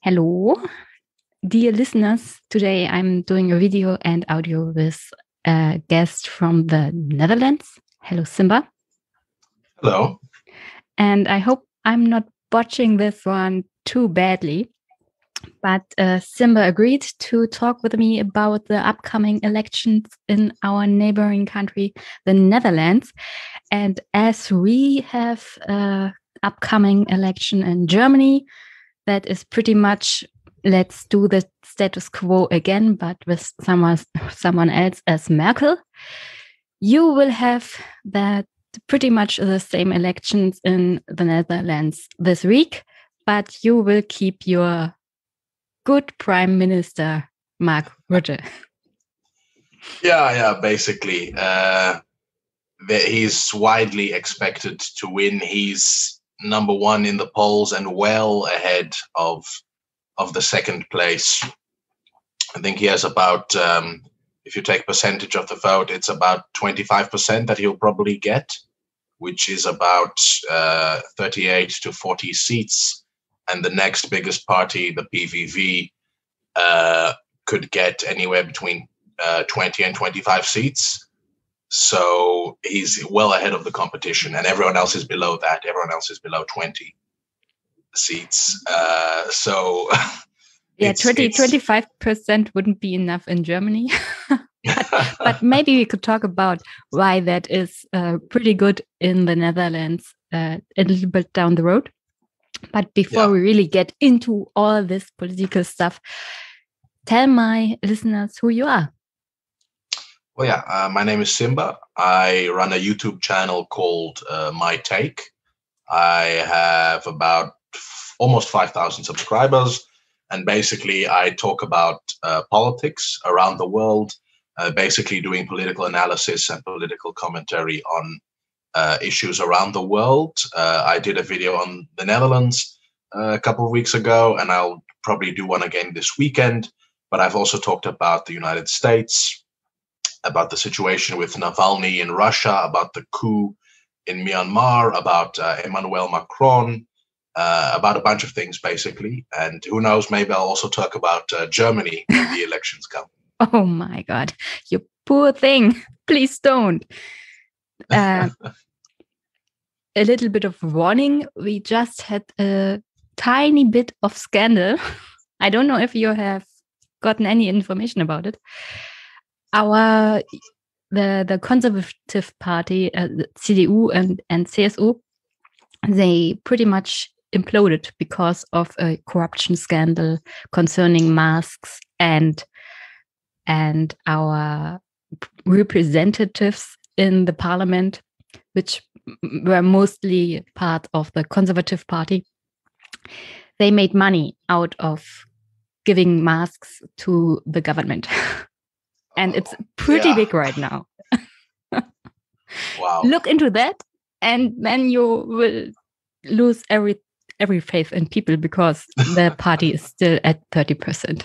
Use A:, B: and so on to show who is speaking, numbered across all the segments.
A: Hello, dear listeners. Today I'm doing a video and audio with a guest from the Netherlands. Hello, Simba.
B: Hello.
A: And I hope I'm not botching this one too badly. But Simba agreed to talk with me about the upcoming elections in our neighboring country, the Netherlands. And as we have an upcoming election in Germany, that is pretty much let's do the status quo again, but with someone else as Merkel. You will have that pretty much the same elections in the Netherlands this week, but you will keep your good Prime Minister, Mark Rutte.
B: Yeah, basically. He's widely expected to win. He's number one in the polls and well ahead of the second place. I think he has about, if you take percentage of the vote, it's about 25% that he'll probably get, which is about 38 to 40 seats. And the next biggest party, the PVV, could get anywhere between 20 and 25 seats. So he's well ahead of the competition, and everyone else is below that. Everyone else is below 20 seats. So
A: yeah, 25% wouldn't be enough in Germany. but maybe we could talk about why that is pretty good in the Netherlands a little bit down the road. But before we really get into all this political stuff, tell my listeners who you are.
B: Well, my name is Simba. I run a YouTube channel called My Take. I have about almost 5,000 subscribers. And basically, I talk about politics around the world, basically doing political analysis and political commentary on issues around the world. I did a video on the Netherlands a couple of weeks ago, and I'll probably do one again this weekend. But I've also talked about the United States, about the situation with Navalny in Russia, about the coup in Myanmar, about Emmanuel Macron, about a bunch of things, basically. And who knows, maybe I'll also talk about Germany when the elections come.
A: Oh, my God. You poor thing. Please don't. A little bit of warning. We just had a tiny bit of scandal. I don't know if you have gotten any information about it. The Conservative Party, the CDU and CSU, they pretty much imploded because of a corruption scandal concerning masks, and our representatives in the parliament, which were mostly part of the Conservative Party, they made money out of giving masks to the government. And it's pretty big right now.
B: Wow.
A: Look into that, and then you will lose every faith in people because the party is still at 30%.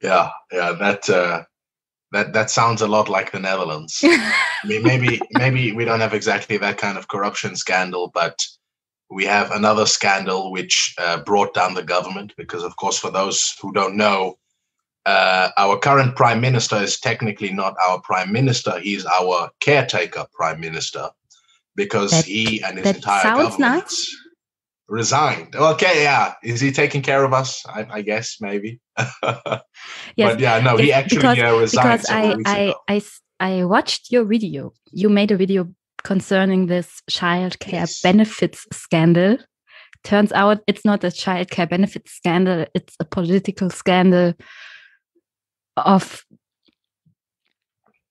B: Yeah, that sounds a lot like the Netherlands. I mean, maybe we don't have exactly that kind of corruption scandal, but we have another scandal which brought down the government. Because, of course, for those who don't know, our current prime minister is technically not our prime minister. He's our caretaker prime minister, because he and his entire government resigned. Okay, yeah. Is he taking care of us? I guess, maybe.
A: Yes,
B: but yeah, no, he actually resigned several weeks ago.
A: I watched your video. You made a video concerning this childcare benefits scandal. Turns out it's not a childcare benefits scandal. It's a political scandal of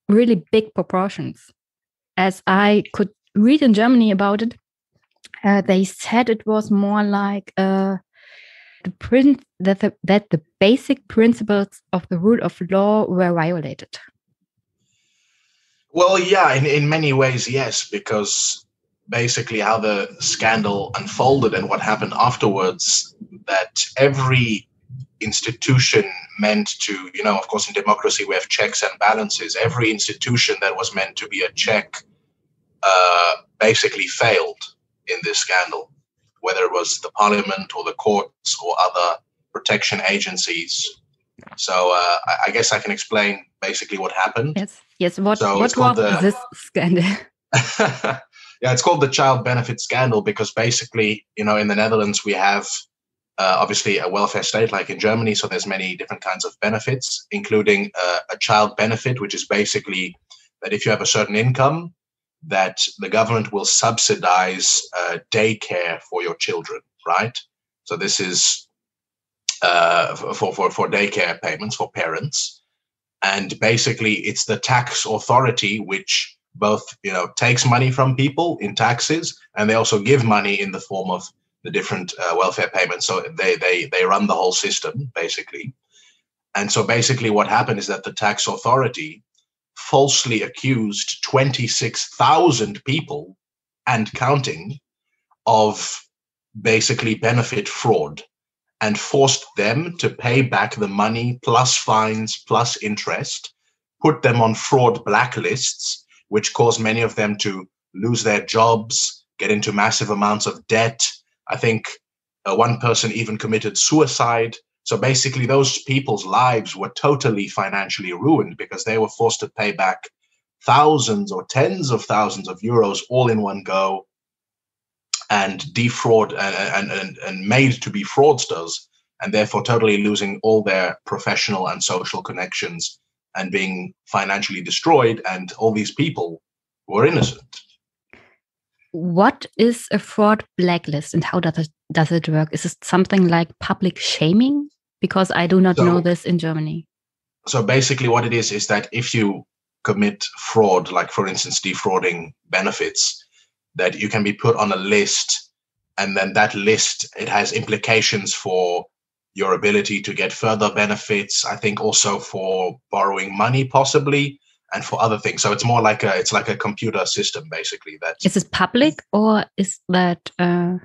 A: really big proportions. As I could read in Germany about it, they said it was more like that the basic principles of the rule of law were violated.
B: Well, yeah, in many ways, yes, because basically how the scandal unfolded and what happened afterwards, that every institution meant to, of course, in democracy, we have checks and balances. Every institution that was meant to be a check basically failed in this scandal. whether it was the parliament or the courts or other protection agencies. So I guess I can explain basically what happened.
A: Yes. What was this scandal?
B: Yeah, it's called the child benefit scandal because basically, in the Netherlands, we have obviously a welfare state like in Germany. So there's many different kinds of benefits, including a child benefit, which is basically that if you have a certain income, that the government will subsidize daycare for your children, right? So this is for daycare payments for parents. And basically, it's the tax authority which both takes money from people in taxes, and they also give money in the form of the different welfare payments. So they run the whole system basically. And so basically, what happened is that the tax authority falsely accused 26,000 people and counting of basically benefit fraud, and forced them to pay back the money plus fines plus interest, put them on fraud blacklists, which caused many of them to lose their jobs, get into massive amounts of debt. I think one person even committed suicide. So basically, those people's lives were totally financially ruined because they were forced to pay back thousands or tens of thousands of euros all in one go, and defraud and made to be fraudsters, and therefore totally losing all their professional and social connections and being financially destroyed. And all these people were innocent.
A: What is a fraud blacklist and how does it work? Is it something like public shaming? Because I do not know this in Germany.
B: So basically what it is that if you commit fraud, like for instance, defrauding benefits, that you can be put on a list, and then that list, it has implications for your ability to get further benefits. I think also for borrowing money possibly, and for other things. So it's more like a computer system basically.
A: Is this public or is that?
B: No,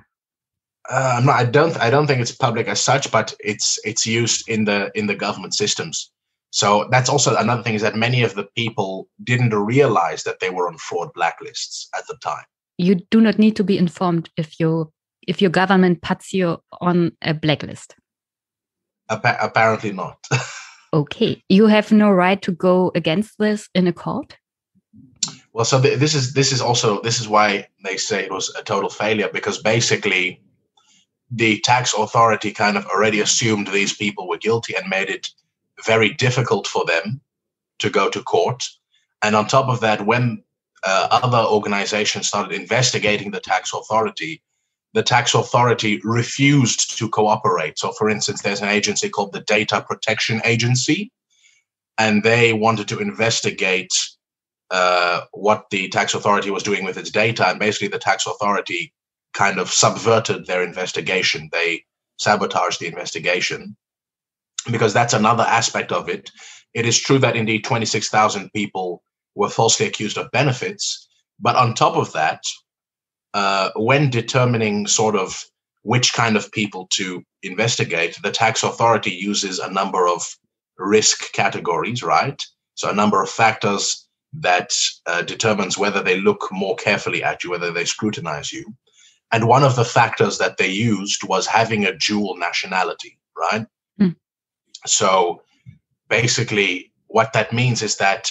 B: I don't think it's public as such, but it's used in the government systems. So that's also another thing, is that many of the people didn't realize that they were on fraud blacklists at the time.
A: You do not need to be informed if your government puts you on a blacklist.
B: Apparently not.
A: Okay, you have no right to go against this in a court.
B: Well, so this is why they say it was a total failure, because basically the tax authority kind of already assumed these people were guilty and made it very difficult for them to go to court. And on top of that, when other organizations started investigating the tax authority refused to cooperate. So, for instance, there's an agency called the Data Protection Agency, and they wanted to investigate what the tax authority was doing with its data. And basically, the tax authority kind of subverted their investigation. They sabotaged the investigation, because that's another aspect of it. It is true that indeed 26,000 people were falsely accused of benefits. But on top of that, when determining sort of which kind of people to investigate, the tax authority uses a number of risk categories, right? So a number of factors that determines whether they look more carefully at you, whether they scrutinize you. And one of the factors that they used was having a dual nationality, right? Mm. So basically what that means is that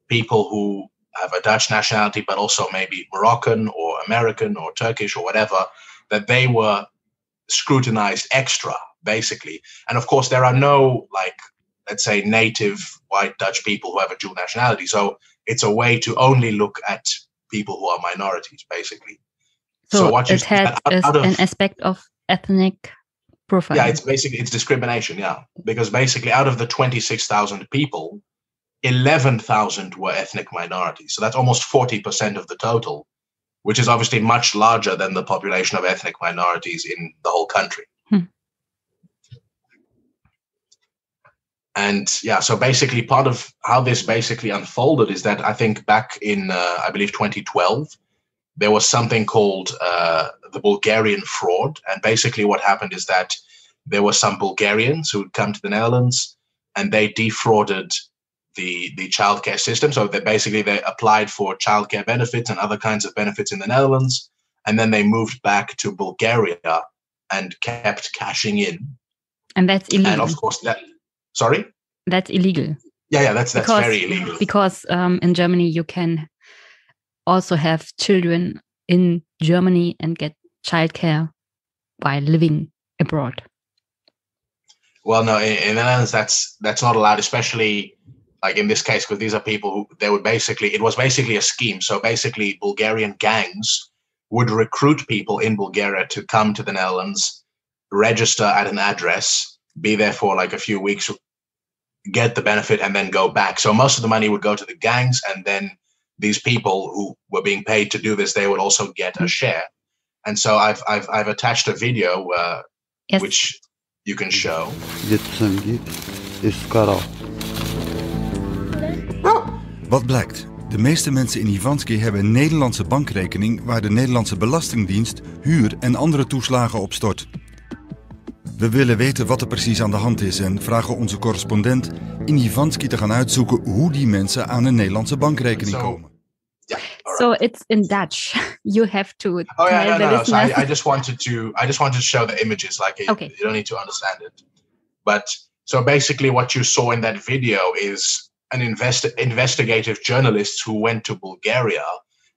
B: people who have a Dutch nationality, but also maybe Moroccan or American or Turkish or whatever, that they were scrutinized extra, basically. And of course, there are no, like, let's say, native white Dutch people who have a dual nationality. So it's a way to only look at people who are minorities, basically.
A: So what it has an aspect of ethnic profiling.
B: Yeah, it's discrimination, yeah. Because basically out of the 26,000 people, 11,000 were ethnic minorities. So that's almost 40% of the total, which is obviously much larger than the population of ethnic minorities in the whole country. And yeah, so basically part of how this basically unfolded is that I think back in, I believe, 2012, there was something called the Bulgarian fraud. And basically what happened is that there were some Bulgarians who had come to the Netherlands and they defrauded the childcare system. So they applied for childcare benefits and other kinds of benefits in the Netherlands. and then they moved back to Bulgaria and kept cashing in.
A: And that's illegal.
B: And of course sorry?
A: That's illegal.
B: Yeah, that's very illegal.
A: Because in Germany, you can also have children in Germany and get childcare while living abroad.
B: Well, no, in the Netherlands, that's not allowed, especially like in this case, because these are people who it was basically a scheme. So basically, Bulgarian gangs would recruit people in Bulgaria to come to the Netherlands, register at an address, be there for like a few weeks, get the benefit, and then go back. So most of the money would go to the gangs, and then these people who were being paid to do this, they would also get a share. And so I've attached a video which you can show.
C: Dit sangeet is kara.
D: Wat blijkt? De meeste mensen in Ivanski hebben een Nederlandse bankrekening waar de Nederlandse Belastingdienst huur en andere toeslagen op stort. We willen weten wat er precies aan de hand is en vragen onze correspondent in Ivanski te gaan uitzoeken hoe die mensen aan een Nederlandse bankrekening komen.
A: So it's in Dutch. You have to.
B: No. So I just wanted to show the images. You don't need to understand it. But so basically, what you saw in that video is an investigative journalists who went to Bulgaria,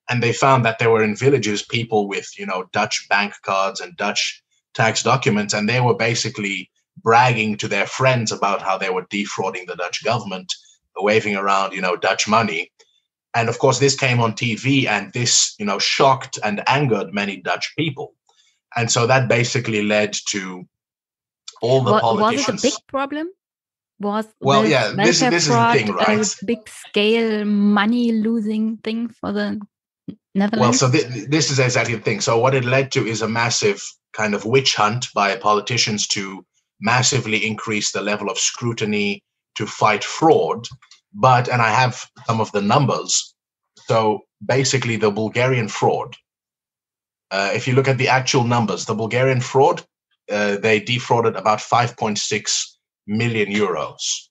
B: and they found that there were in villages people with Dutch bank cards and Dutch tax documents, and they were basically bragging to their friends about how they were defrauding the Dutch government, waving around Dutch money. And of course, this came on TV, and this, shocked and angered many Dutch people. And so that basically led to all the politicians.
A: Was it a big problem?
B: This is the thing, right?
A: A big scale money losing thing for the Netherlands.
B: Well, so this is exactly the thing. So what it led to is a massive kind of witch hunt by politicians to massively increase the level of scrutiny to fight fraud. And I have some of the numbers. So basically the Bulgarian fraud, if you look at the actual numbers, the Bulgarian fraud, they defrauded about 5.6 million euros.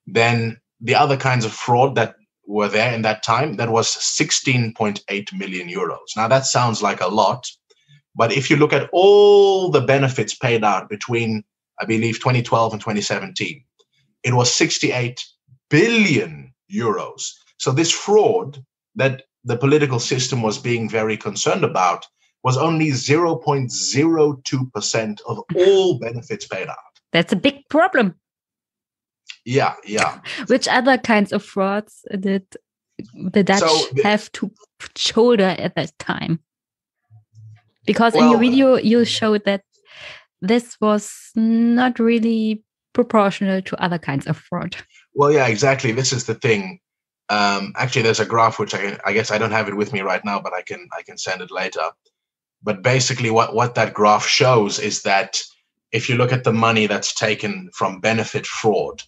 B: Then the other kinds of fraud that were there in that time, that was 16.8 million euros. Now that sounds like a lot, but if you look at all the benefits paid out between, I believe, 2012 and 2017, it was 68 billion euros. So this fraud that the political system was being very concerned about was only 0.02% of all benefits paid out.
A: That's a big problem.
B: Yeah.
A: Which other kinds of frauds did the Dutch have to shoulder at that time? Because in your video, you showed that this was not really proportional to other kinds of fraud.
B: Well, yeah, exactly. This is the thing. Actually, there's a graph which I guess I don't have it with me right now, but I can send it later. But basically, what that graph shows is that if you look at the money that's taken from benefit fraud,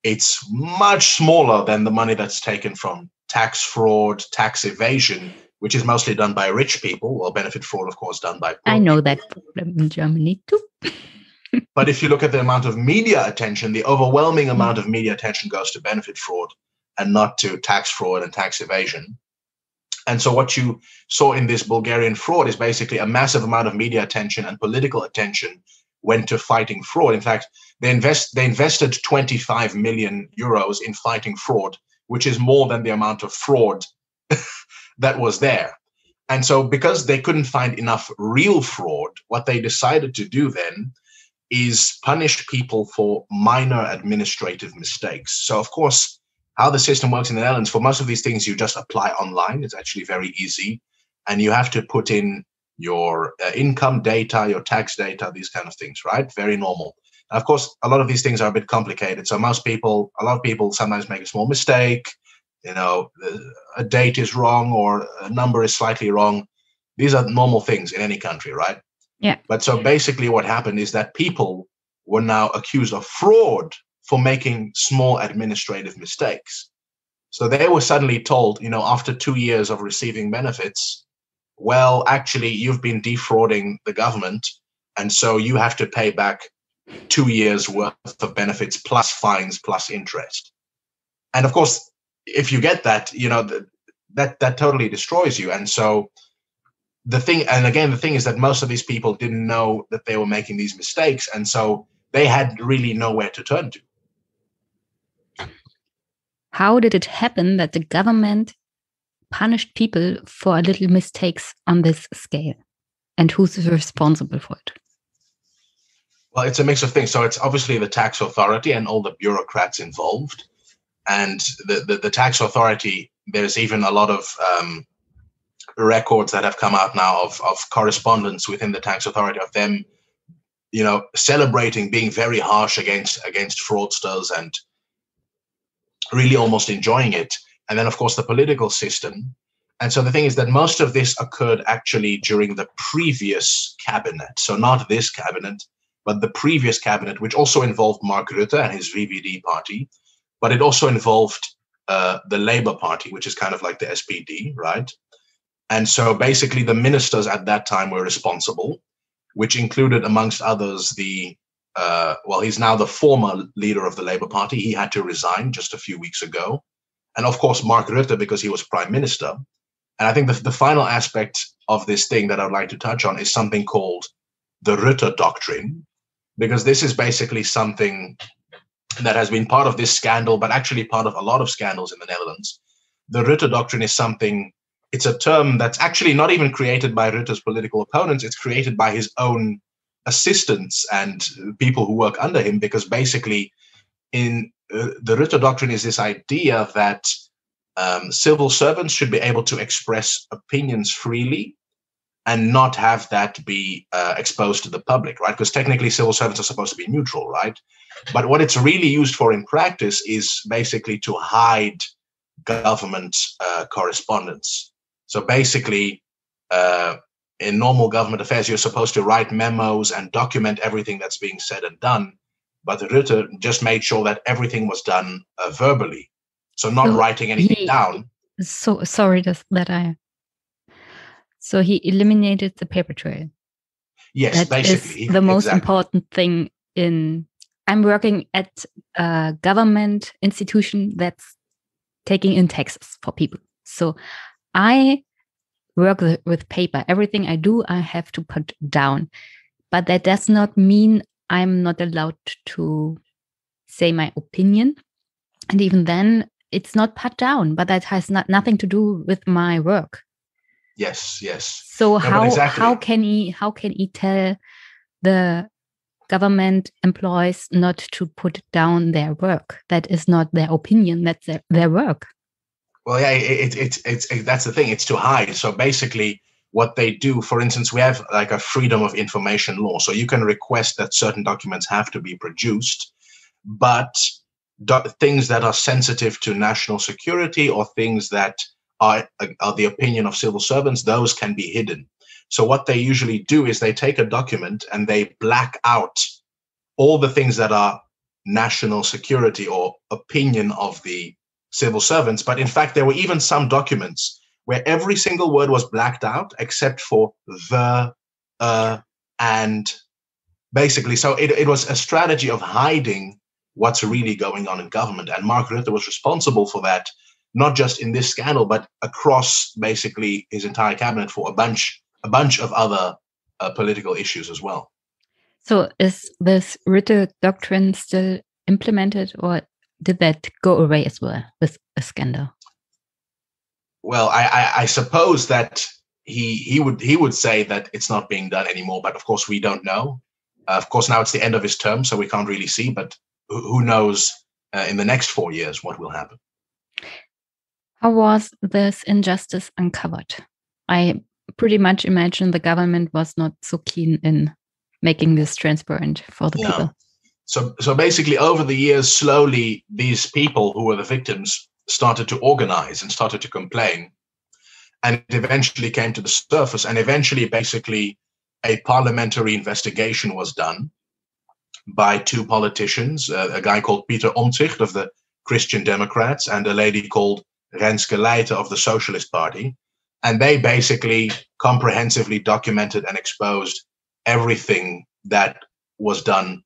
B: it's much smaller than the money that's taken from tax fraud, tax evasion, which is mostly done by rich people. Well, benefit fraud, of course, done by poor
A: I know
B: people.
A: that problem in Germany too.
B: But if you look at the amount of media attention, the overwhelming amount of media attention goes to benefit fraud and not to tax fraud and tax evasion. And so what you saw in this Bulgarian fraud is basically a massive amount of media attention and political attention went to fighting fraud. In fact, they invested 25 million euros in fighting fraud, which is more than the amount of fraud that was there. And so because they couldn't find enough real fraud, what they decided to do then is punish people for minor administrative mistakes. So, of course, how the system works in the Netherlands, for most of these things, you just apply online. It's actually very easy. And you have to put in your income data, your tax data, these kind of things, right? Very normal. And of course, a lot of these things are a bit complicated. So a lot of people sometimes make a small mistake. A date is wrong or a number is slightly wrong. These are normal things in any country, right?
A: Yeah.
B: But so basically what happened is that people were now accused of fraud for making small administrative mistakes. So they were suddenly told, after 2 years of receiving benefits, well, actually, you've been defrauding the government, and so you have to pay back 2 years worth of benefits plus fines plus interest. And of course, if you get that, that totally destroys you. And so the thing is that most of these people didn't know that they were making these mistakes, and so they had really nowhere to turn to.
A: How did it happen that the government punished people for little mistakes on this scale? And who's responsible for it?
B: Well, it's a mix of things. So it's obviously the tax authority and all the bureaucrats involved. And the tax authority, there's even a lot of records that have come out now of correspondence within the tax authority of them, celebrating being very harsh against fraudsters and really almost enjoying it. And then, of course, the political system. And so the thing is that most of this occurred actually during the previous cabinet. So not this cabinet, but the previous cabinet, which also involved Mark Rutte and his VVD party. But it also involved the Labour Party, which is kind of like the SPD, right? And so basically the ministers at that time were responsible, which included, amongst others, he's now the former leader of the Labour Party. He had to resign just a few weeks ago. And of course, Mark Rutte, because he was prime minister. And I think the final aspect of this thing that I'd like to touch on is something called the Rutte doctrine, because this is basically something that has been part of this scandal, but actually part of a lot of scandals in the Netherlands. The Rutte doctrine is it's a term that's actually not even created by Rutte's political opponents. It's created by his own assistants and people who work under him, because basically in the Rutte doctrine is this idea that civil servants should be able to express opinions freely and not have that be exposed to the public, right? Because technically civil servants are supposed to be neutral, right? But what it's really used for in practice is basically to hide government correspondence. So basically, in normal government affairs, you're supposed to write memos and document everything that's being said and done. But Rutte just made sure that everything was done verbally. So not writing anything down.
A: So sorry So he eliminated the paper trail.
B: Yes,
A: that
B: basically.
A: Is the most important thing I'm working at a government institution that's taking in taxes for people. So I work with paper. Everything I do, I have to put down. But that does not mean I'm not allowed to say my opinion. And even then, it's not put down, but that has nothing to do with my work.
B: Yes.
A: So how can he tell the government employees not to put down their work? That is not their opinion. That's their work.
B: Well, yeah, it's that's the thing. It's to hide. So basically, what they do, for instance, we have like a freedom of information law. So you can request that certain documents have to be produced, but things that are sensitive to national security or things that are the opinion of civil servants, those can be hidden. So what they usually do is they take a document and they black out all the things that are national security or opinion of the civil servants. But in fact, there were even some documents where every single word was blacked out except for the, and basically. So it was a strategy of hiding what's really going on in government. And Mark Rutte was responsible for that, not just in this scandal, but across basically his entire cabinet for a bunch of other political issues as well.
A: So is this Rutte doctrine still implemented, or did that go away as well with a scandal?
B: Well, I suppose that he would say that it's not being done anymore, but of course we don't know. Of course, now it's the end of his term, so we can't really see, but who knows in the next 4 years what will happen.
A: How was this injustice uncovered? I pretty much imagine the government was not so keen in making this transparent for the people.
B: So basically, over the years, slowly, these people who were the victims started to organize and started to complain. And it eventually came to the surface. And eventually, basically, a parliamentary investigation was done by two politicians, a guy called Pieter Omtzigt of the Christian Democrats and a lady called Renske Leijten of the Socialist Party. And they basically comprehensively documented and exposed everything that was done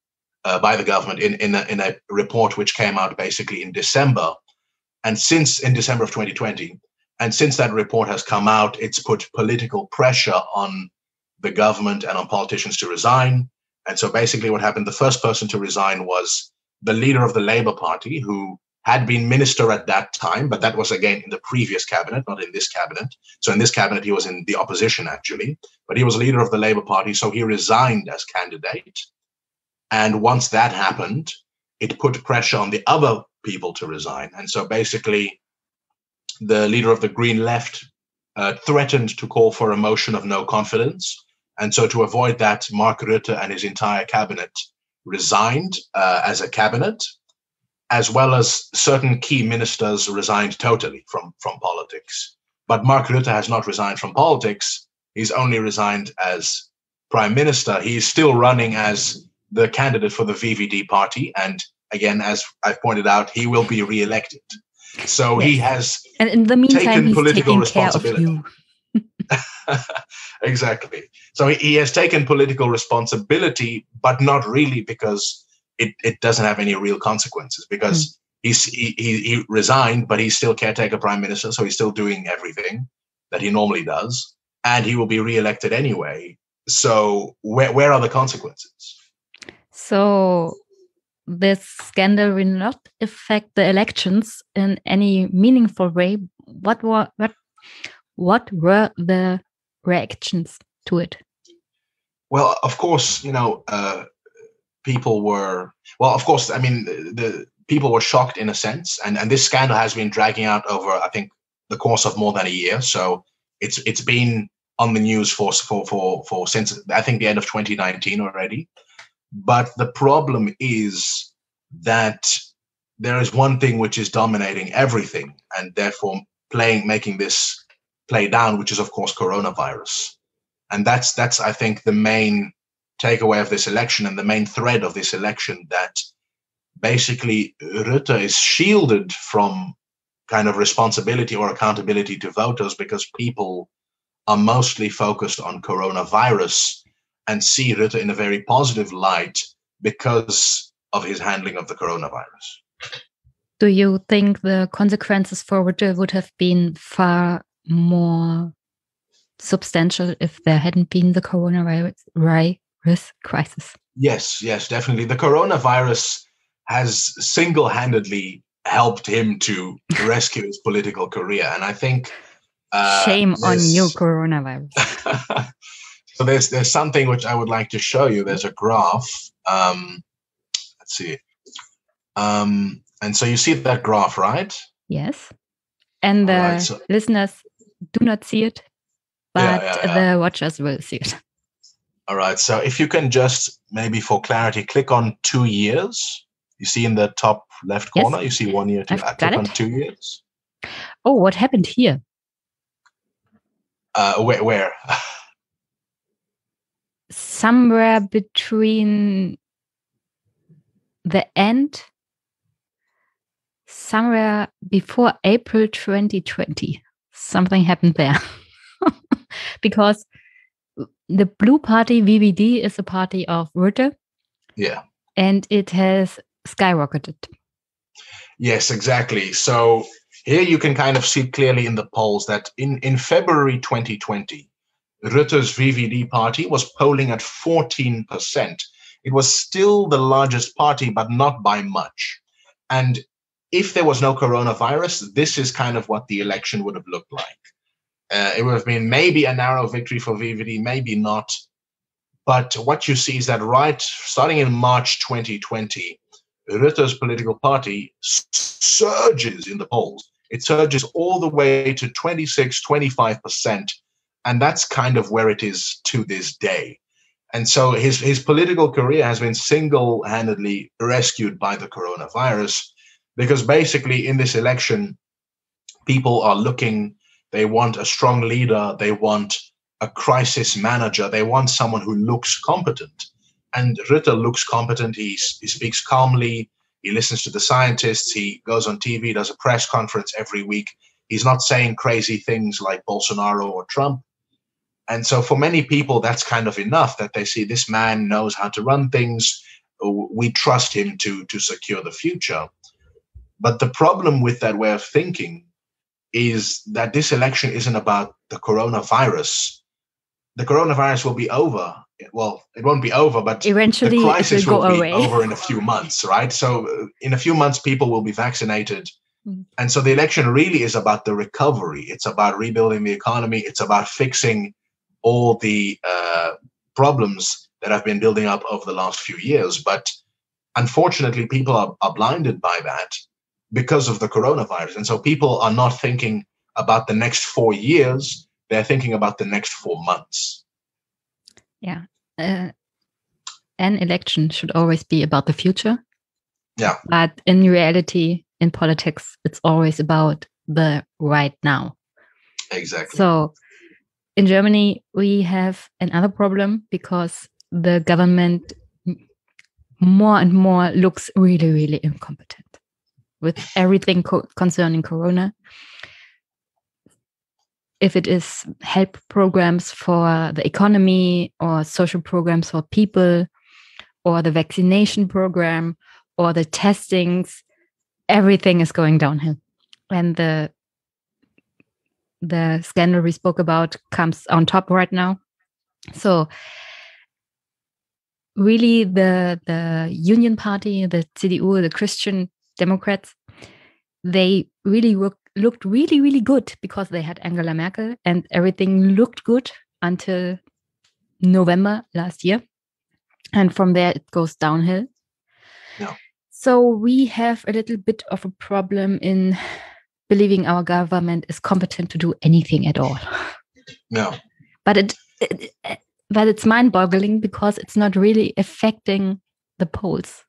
B: by the government in a report which came out basically in December. And since in December of 2020, And since that report has come out, it's put political pressure on the government and on politicians to resign. And so basically what happened, the first person to resign was the leader of the Labour Party, who had been minister at that time, but that was again in the previous cabinet, not in this cabinet. So in this cabinet, he was in the opposition actually, but he was leader of the Labour Party. So he resigned as candidate. And once that happened, it put pressure on the other people to resign. And so basically the leader of the Green Left threatened to call for a motion of no confidence. And so to avoid that, Mark Rutte and his entire cabinet resigned as a cabinet, as well as certain key ministers resigned totally from politics. But Mark Rutte has not resigned from politics. He's only resigned as prime minister. He's still running as the candidate for the VVD party. And again, as I've pointed out, he will be re-elected. So yes. He has
A: and in the meantime,
B: taken
A: he's
B: political
A: taking care of
B: responsibility.
A: you.
B: Exactly. So he has taken political responsibility, but not really, because it doesn't have any real consequences, because he resigned, but he's still caretaker prime minister. So he's still doing everything that he normally does, and he will be re-elected anyway. So where are the consequences?
A: So this scandal will not affect the elections in any meaningful way. What were the reactions to it?
B: Well, of course, people were, the people were shocked in a sense, and this scandal has been dragging out over, I think, the course of more than a year. So it's been on the news for since I think the end of 2019 already. But the problem is that there is one thing which is dominating everything, and therefore making this play down, which is of course coronavirus. And that's I think the main takeaway of this election, and the main thread of this election, that basically Rutte is shielded from kind of responsibility or accountability to voters, because people are mostly focused on coronavirus and see Rutte in a very positive light because of his handling of the coronavirus.
A: Do you think the consequences for Rutte would have been far more substantial if there hadn't been the coronavirus crisis?
B: Yes, definitely. The coronavirus has single-handedly helped him to rescue his political career. And I think...
A: shame on you, coronavirus.
B: So there's something which I would like to show you. There's a graph. Let's see. And so you see that graph, right?
A: Yes. And the listeners do not see it, but the watchers will see it.
B: All right. So if you can just, maybe for clarity, click on 2 years. You see in the top left corner, you see 1 year. Click on 2 years.
A: Oh, what happened here?
B: Where?
A: Somewhere between the end, somewhere before April 2020, something happened there. Because the blue party, VVD, is a party of Rutte.
B: Yeah.
A: And it has skyrocketed.
B: Yes, exactly. So here you can kind of see clearly in the polls that in February 2020, Rutte's VVD party was polling at 14%. It was still the largest party, but not by much. And if there was no coronavirus, this is kind of what the election would have looked like. It would have been maybe a narrow victory for VVD, maybe not. But what you see is that starting in March 2020, Rutte's political party surges in the polls. It surges all the way to 26, 25%. And that's kind of where it is to this day. And so his political career has been single-handedly rescued by the coronavirus, because basically in this election, people are looking, they want a strong leader, they want a crisis manager, they want someone who looks competent. And Rutte looks competent, he speaks calmly, he listens to the scientists, he goes on TV, does a press conference every week. He's not saying crazy things like Bolsonaro or Trump. And so for many people, that's kind of enough, that they see this man knows how to run things. We trust him to secure the future. But the problem with that way of thinking is that this election isn't about the coronavirus. The coronavirus will be over. Well, it won't be over, but
A: eventually
B: the crisis
A: it will go
B: be
A: away.
B: over in a few months, right? So in a few months, people will be vaccinated. And so the election really is about the recovery. It's about rebuilding the economy. It's about fixing all the problems that have been building up over the last few years. But unfortunately, people are blinded by that because of the coronavirus. And so people are not thinking about the next 4 years. They're thinking about the next 4 months.
A: Yeah. An election should always be about the future.
B: Yeah.
A: But in reality, in politics, it's always about the right now.
B: Exactly.
A: So in Germany, we have another problem because the government more and more looks really, really incompetent with everything concerning Corona. If it is help programs for the economy or social programs for people or the vaccination program or the testings, everything is going downhill. And the scandal we spoke about comes on top right now. So really the Union Party, the CDU, the Christian Democrats, they really looked really, really good because they had Angela Merkel and everything looked good until November last year. And from there, it goes downhill.
B: Yeah.
A: So we have a little bit of a problem in believing our government is competent to do anything at all.
B: No.
A: But it's mind-boggling because it's not really affecting the polls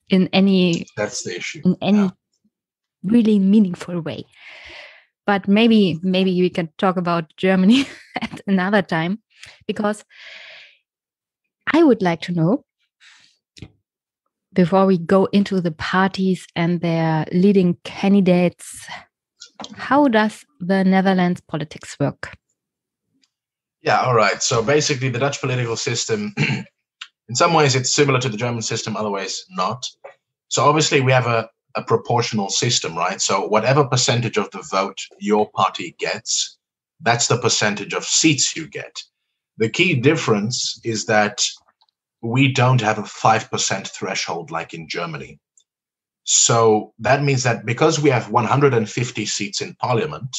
A: in any.
B: That's the issue.
A: In any really meaningful way. But maybe we can talk about Germany at another time, because I would like to know, before we go into the parties and their leading candidates, how does the Netherlands politics work?
B: Yeah, all right. So basically, the Dutch political system, in some ways, it's similar to the German system, otherwise not. So obviously, we have a proportional system, right? So whatever percentage of the vote your party gets, that's the percentage of seats you get. The key difference is that we don't have a 5% threshold like in Germany. So that means that because we have 150 seats in parliament,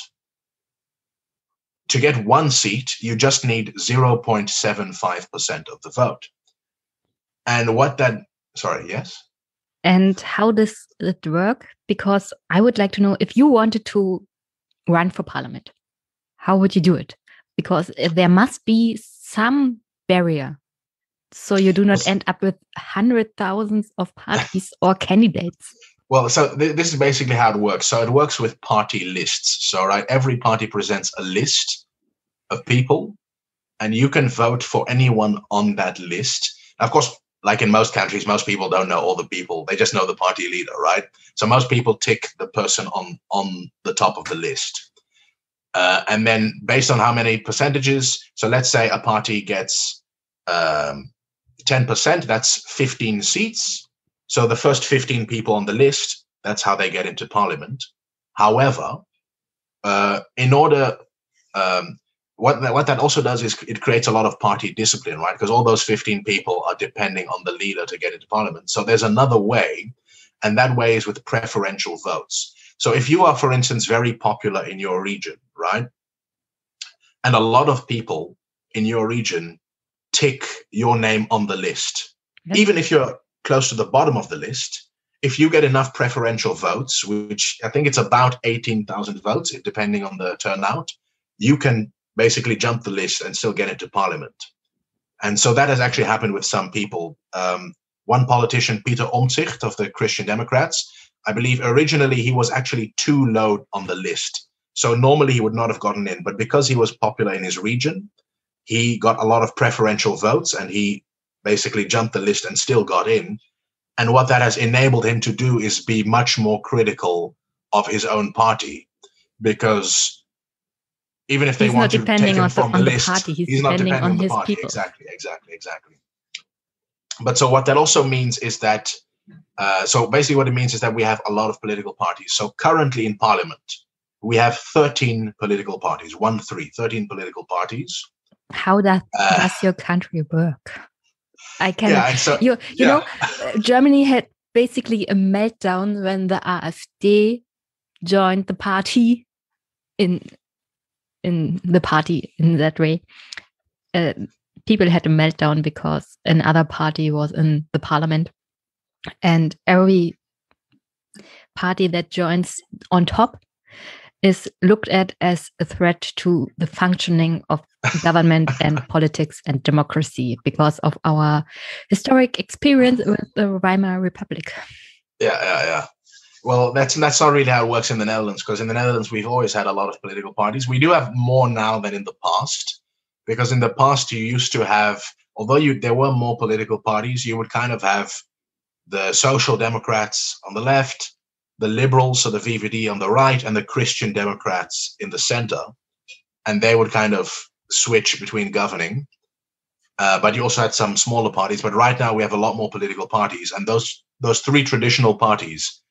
B: to get one seat, you just need 0.75% of the vote. And what that, sorry, yes?
A: And how does it work? Because I would like to know, if you wanted to run for parliament, how would you do it? Because there must be some barrier, so you do not end up with 100,000 of parties or candidates.
B: Well, so this is basically how it works. So it works with party lists. So, right, every party presents a list of people, and you can vote for anyone on that list. Now, of course, like in most countries, most people don't know all the people. They just know the party leader, right? So most people tick the person on the top of the list. And then based on how many percentages, so let's say a party gets 10%, that's 15 seats. So the first 15 people on the list, that's how they get into parliament. However, in order... What that also does is it creates a lot of party discipline, right? Because all those 15 people are depending on the leader to get into parliament. So there's another way, and that way is with preferential votes. So if you are, for instance, very popular in your region, right? And a lot of people in your region tick your name on the list, even if you're close to the bottom of the list, if you get enough preferential votes, which I think it's about 18,000 votes, depending on the turnout, you can basically jump the list and still get into parliament. And so that has actually happened with some people. One politician, Peter Omtzigt of the Christian Democrats, I believe originally he was actually too low on the list. So normally he would not have gotten in, but because he was popular in his region, he got a lot of preferential votes and he basically jumped the list and still got in. And what that has enabled him to do is be much more critical of his own party, because even if they want to take him from the list, he's not depending on the party. Exactly. But so what that also means is that, so basically what it means is that we have a lot of political parties. So currently in parliament, we have 13 political parties, 13 political parties.
A: How does your country work? I can,
B: Yeah, and so,
A: you know, Germany had basically a meltdown when the AfD joined the party in the party in that way. People had a meltdown because another party was in the parliament, and every party that joins on top is looked at as a threat to the functioning of government and politics and democracy because of our historic experience with the Weimar Republic.
B: Yeah. Well, that's not really how it works in the Netherlands, because in the Netherlands, we've always had a lot of political parties. We do have more now than in the past, because in the past, you used to have, although there were more political parties, you would kind of have the Social Democrats on the left, the Liberals, so the VVD on the right, and the Christian Democrats in the center. And they would kind of switch between governing. But you also had some smaller parties. But right now we have a lot more political parties. And those three traditional parties,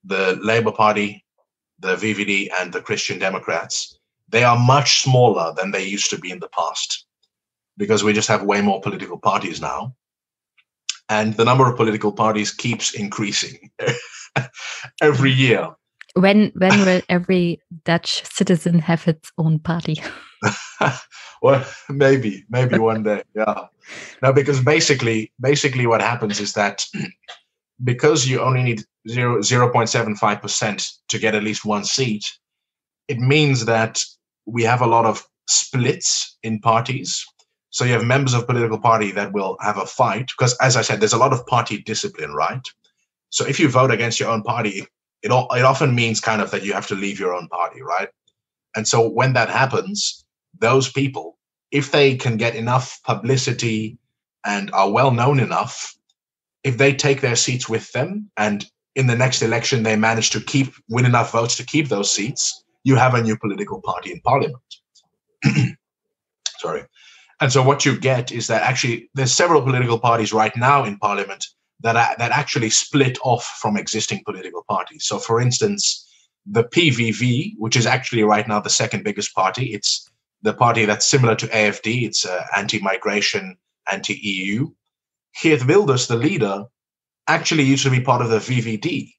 B: the Labour Party, the VVD, and the Christian Democrats, they are much smaller than they used to be in the past, because we just have way more political parties now. And the number of political parties keeps increasing every year.
A: When will every Dutch citizen have its own party?
B: Well, maybe one day. Yeah. No, because basically what happens is that because you only need 0.75% to get at least one seat, it means that we have a lot of splits in parties. So you have members of political party that will have a fight, because, as I said, there's a lot of party discipline, right? So if you vote against your own party, it often means kind of that you have to leave your own party, right? And so when that happens, those people, if they can get enough publicity and are well known enough, if they take their seats with them and in the next election they manage to win enough votes to keep those seats, you have a new political party in parliament. Sorry. And so what you get is that actually there's several political parties right now in parliament that actually split off from existing political parties. So for instance, the PVV, which is actually right now the second biggest party, it's the party that's similar to AFD. It's anti-migration, anti-EU. Geert Wilders, the leader, actually used to be part of the VVD,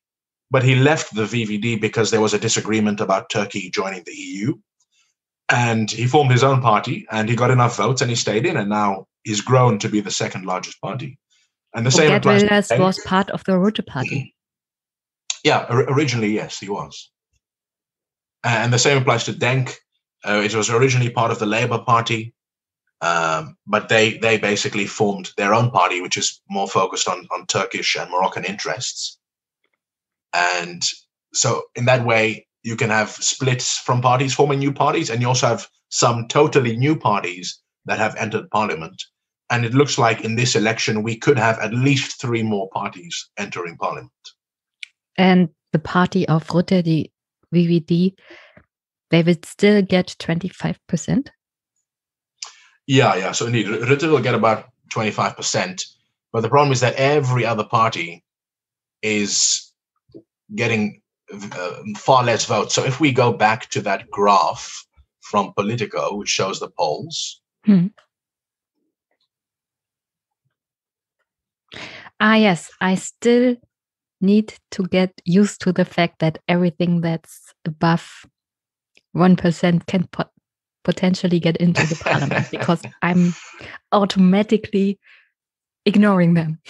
B: but he left the VVD because there was a disagreement about Turkey joining the EU. And he formed his own party, and he got enough votes, and he stayed in, and now he's grown to be the second largest party. And the same applies to
A: Wilders was part of the Rutte party.
B: Yeah, originally, yes, he was. And the same applies to Denk. It was originally part of the Labour Party, but they basically formed their own party, which is more focused on Turkish and Moroccan interests. And so in that way, you can have splits from parties forming new parties, and you also have some totally new parties that have entered parliament. And it looks like in this election, we could have at least 3 more parties entering parliament.
A: And the party of Rutte, the VVD, they will still get 25%?
B: Yeah. So indeed, Rutte will get about 25%. But the problem is that every other party is getting far less votes. So if we go back to that graph from Politico, which shows the polls.
A: Yes, I still need to get used to the fact that everything that's above 1% can potentially get into the parliament, because I'm automatically ignoring them.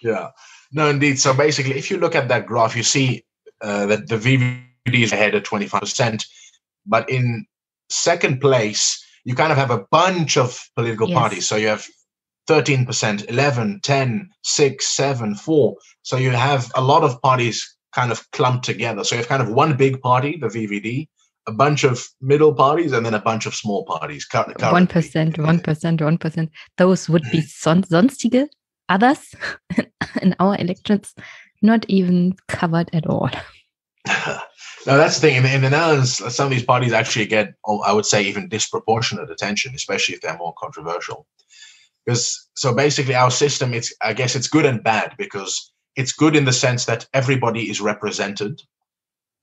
B: Yeah, no, indeed. So basically, if you look at that graph, you see that the VVD is ahead at 25%, but in second place, you kind of have a bunch of political parties. So you have 13%, 11, 10, 6, 7, 4. So you have a lot of parties kind of clumped together. So you have kind of one big party, the VVD, a bunch of middle parties, and then a bunch of small parties.
A: 1%. Those would be sonstige, others in our elections, not even covered at all.
B: No, that's the thing. In the Netherlands, some of these parties actually get, I would say, even disproportionate attention, especially if they're more controversial. So basically our system, I guess it's good and bad, because it's good in the sense that everybody is represented.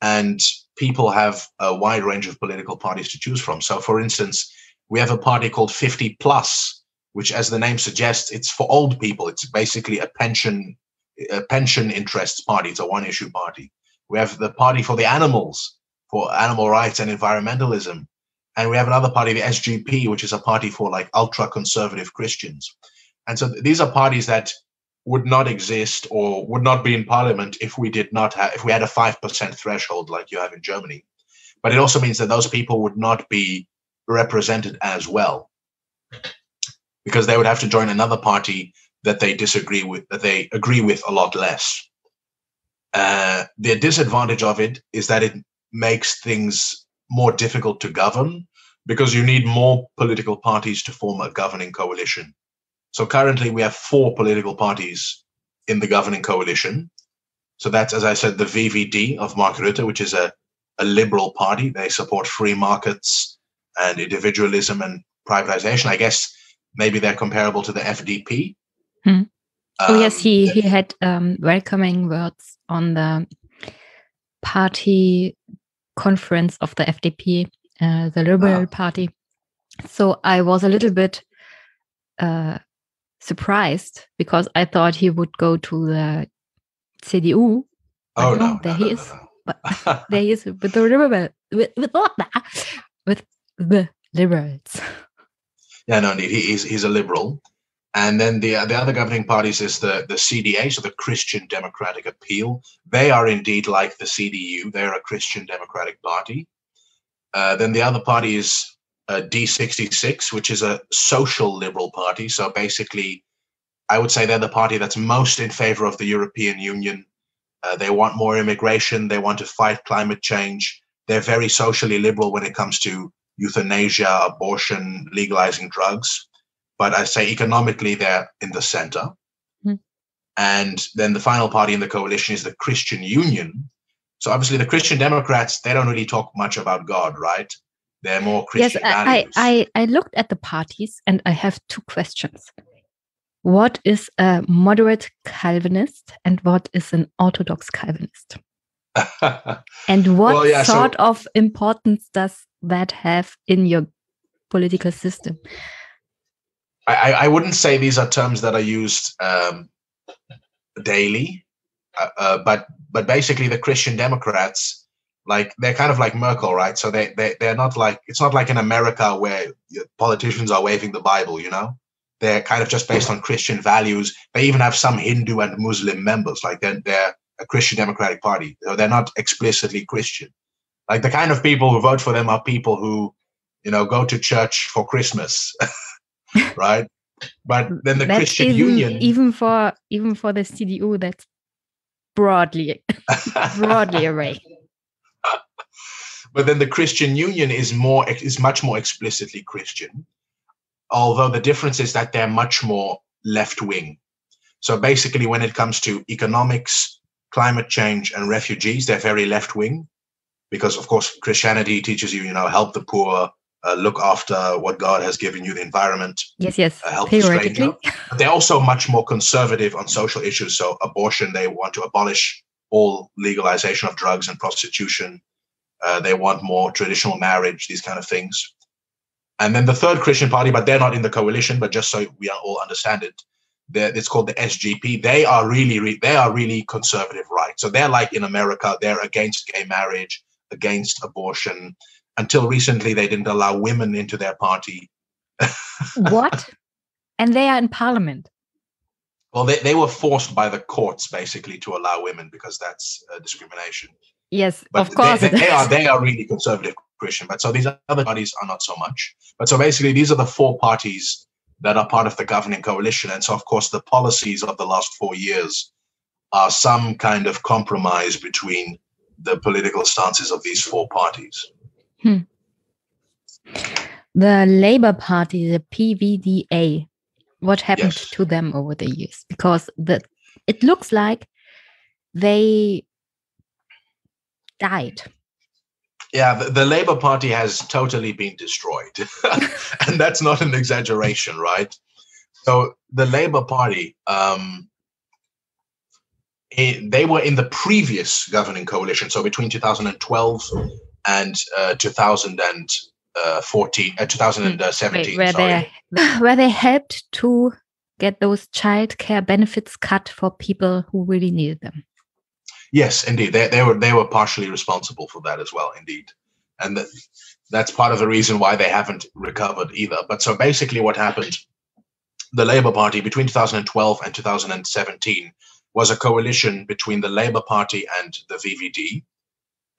B: and people have a wide range of political parties to choose from. So, for instance, we have a party called 50 Plus, which, as the name suggests, it's for old people. It's basically a pension interests party. It's a one-issue party. We have the Party for the Animals, for animal rights and environmentalism. And we have another party, the SGP, which is a party for like ultra-conservative Christians. And so these are parties that would not exist or would not be in parliament if we had a 5% threshold like you have in Germany. But it also means that those people would not be represented as well, because they would have to join another party that they disagree with, that they agree with a lot less. The disadvantage of it is that it makes things more difficult to govern, because you need more political parties to form a governing coalition. So currently we have 4 political parties in the governing coalition. So that's, as I said, the VVD of Mark Rutte, which is a liberal party. They support free markets and individualism and privatization. I guess maybe they're comparable to the FDP.
A: Yes, he had welcoming words on the party conference of the FDP, the Liberal Party. So I was a little bit surprised, because I thought he would go to the CDU.
B: Oh,
A: no, there he is. But there he is with the with the liberals.
B: Yeah, no, indeed, he's a liberal. And then the other governing parties is the CDA, so the Christian Democratic Appeal. They are indeed like the CDU. They're a Christian Democratic Party. Then the other party is D66, which is a social liberal party. So basically, I would say they're the party that's most in favor of the European Union. They want more immigration. They want to fight climate change. They're very socially liberal when it comes to euthanasia, abortion, legalizing drugs. But I say economically, they're in the center. And then the final party in the coalition is the Christian Union. So obviously the Christian Democrats, they don't really talk much about God, right? They're more Christian values.
A: I looked at the parties, and I have 2 questions. What is a moderate Calvinist and what is an Orthodox Calvinist? And what sort of importance does that have in your political system?
B: I wouldn't say these are terms that are used daily, but basically the Christian Democrats, like, they're kind of like Merkel, right? So they're not like, it's not like in America where politicians are waving the Bible, you know? They're kind of just based on Christian values. They even have some Hindu and Muslim members, like they're a Christian Democratic Party. They're not explicitly Christian. Like, the kind of people who vote for them are people who, you know, go to church for Christmas, right? But then the Christian Union,
A: even for the CDU, that's broadly array.
B: But then the Christian Union is much more explicitly Christian, although the difference is that they're much more left-wing. So basically, when it comes to economics, climate change, and refugees, they're very left-wing, because, of course, Christianity teaches you, help the poor, look after what God has given you, the environment.
A: Yes,
B: help the stranger. But they're also much more conservative on social issues. So abortion, they want to abolish all legalization of drugs and prostitution. They want more traditional marriage, these kind of things. And then the third Christian party, but they're not in the coalition, but just so we all understand it, it's called the SGP. They are really conservative right. So they're like in America, they're against gay marriage, against abortion. Until recently, they didn't allow women into their party.
A: What? And they are in parliament?
B: Well, they were forced by the courts, basically, to allow women, because that's discrimination.
A: Yes,
B: but
A: of course.
B: They are really conservative Christian. But so these other parties are not so much. But so basically, these are the 4 parties that are part of the governing coalition. And so, of course, the policies of the last 4 years are some kind of compromise between the political stances of these 4 parties.
A: The Labour Party, the PVDA, what happened to them over the years? Because it looks like they died.
B: Yeah, the Labour Party has totally been destroyed. And that's not an exaggeration, right? So the Labour Party, they were in the previous governing coalition, so between 2012 and 2017.
A: Where they helped to get those childcare benefits cut for people who really needed them.
B: Yes, indeed, they were partially responsible for that as well, indeed, and that's part of the reason why they haven't recovered either. But so basically, what happened? The Labour Party between 2012 and 2017 was a coalition between the Labour Party and the VVD.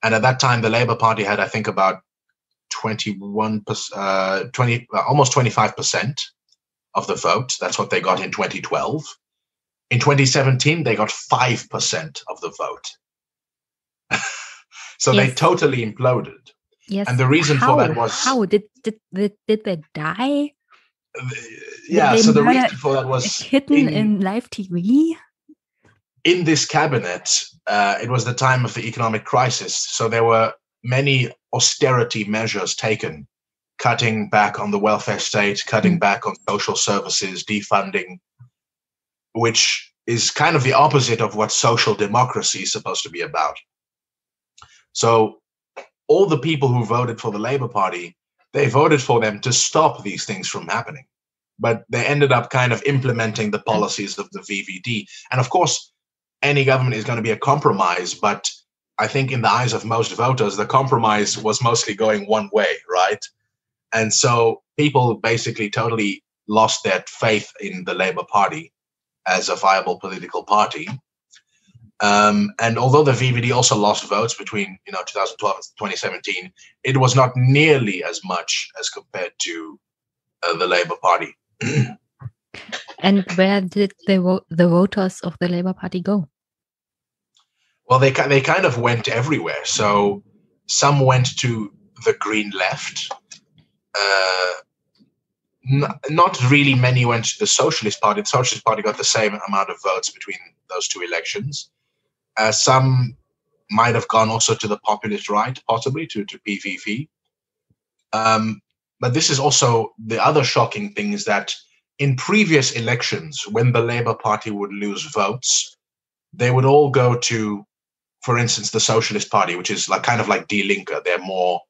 B: And at that time, the Labour Party had, I think, about 21%, almost 25% of the vote. That's what they got in 2012. In 2017, they got 5% of the vote. So they totally imploded.
A: Yes.
B: And the reason for that was...
A: How? Did they die?
B: Yeah, so the reason for that was...
A: hidden in live TV?
B: In this cabinet, it was the time of the economic crisis. So there were many austerity measures taken, cutting back on the welfare state, cutting back on social services, defunding, which is kind of the opposite of what social democracy is supposed to be about. So all the people who voted for the Labour Party, they voted for them to stop these things from happening. But they ended up kind of implementing the policies of the VVD. And of course, any government is going to be a compromise, but I think in the eyes of most voters, the compromise was mostly going one way, right? And so people basically totally lost their faith in the Labour Party as a viable political party. And although the VVD also lost votes between 2012 and 2017, it was not nearly as much as compared to the Labour Party.
A: And where did the voters of the Labour Party go?
B: Well, they kind of went everywhere. So some went to the Green Left. Not really many went to the Socialist Party. The Socialist Party got the same amount of votes between those two elections. Some might have gone also to the populist right, possibly to PVV. But this is also the other shocking thing, is that in previous elections, when the Labour Party would lose votes, they would all go to, for instance, the Socialist Party, which is kind of like Die Linke. They're more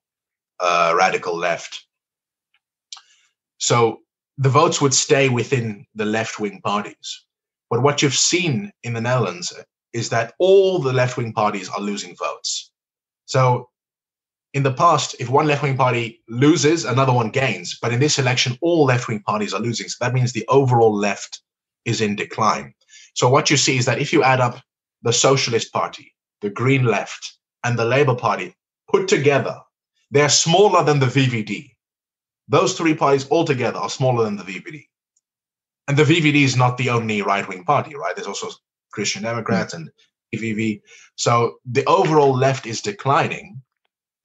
B: radical left. So the votes would stay within the left-wing parties. But what you've seen in the Netherlands is that all the left-wing parties are losing votes. So in the past, if one left-wing party loses, another one gains. But in this election, all left-wing parties are losing. So that means the overall left is in decline. So what you see is that if you add up the Socialist Party, the Green Left, and the Labour Party put together, they're smaller than the VVD. Those three parties altogether are smaller than the VVD. And the VVD is not the only right-wing party, right? There's also Christian Democrats and PVV. So the overall left is declining,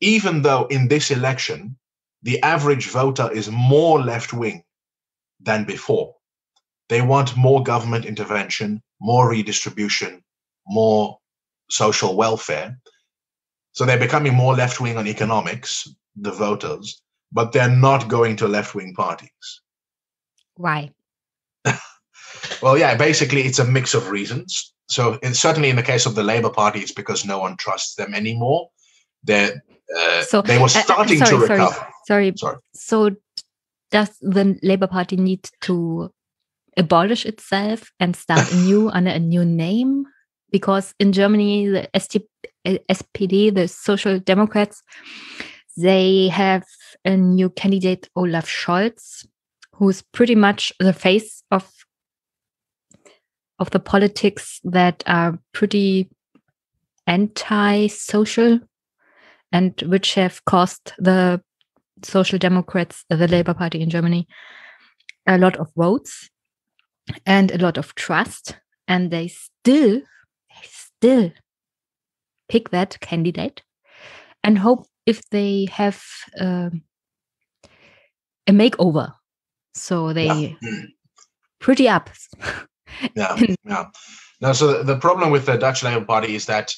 B: even though in this election, the average voter is more left-wing than before. They want more government intervention, more redistribution, more social welfare. So they're becoming more left-wing on economics, the voters, but they're not going to left-wing parties.
A: Why?
B: Well, yeah, basically it's a mix of reasons. So certainly in the case of the Labour Party, it's because no one trusts them anymore. They were starting to recover.
A: Sorry. So does the Labour Party need to abolish itself and start anew under a new name? Because in Germany, the SPD, the Social Democrats, they have a new candidate, Olaf Scholz, who's pretty much the face of the politics that are pretty anti-social and which have cost the Social Democrats, the Labour Party in Germany, a lot of votes and a lot of trust. And they still pick that candidate and hope if they have a makeover. So they pretty up.
B: Yeah. No, so the problem with the Dutch Labour Party is that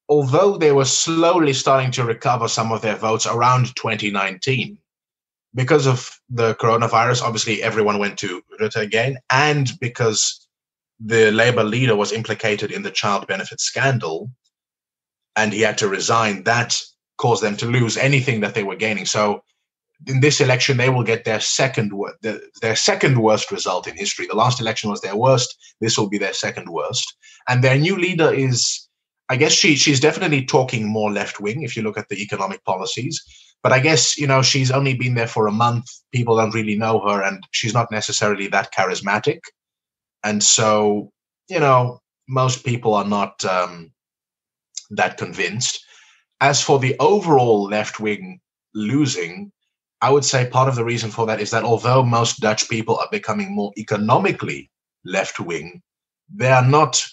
B: although they were slowly starting to recover some of their votes around 2019, because of the coronavirus, obviously everyone went to Rutte again, and because the Labour leader was implicated in the child benefit scandal and he had to resign, that caused them to lose anything that they were gaining. So in this election, they will get their second worst result in history. The last election was their worst. This will be their second worst. And their new leader is, I guess she's definitely talking more left-wing if you look at the economic policies. But I guess, she's only been there for a month. People don't really know her, and she's not necessarily that charismatic. And so, most people are not that convinced. As for the overall left-wing losing, I would say part of the reason for that is that although most Dutch people are becoming more economically left-wing, they are not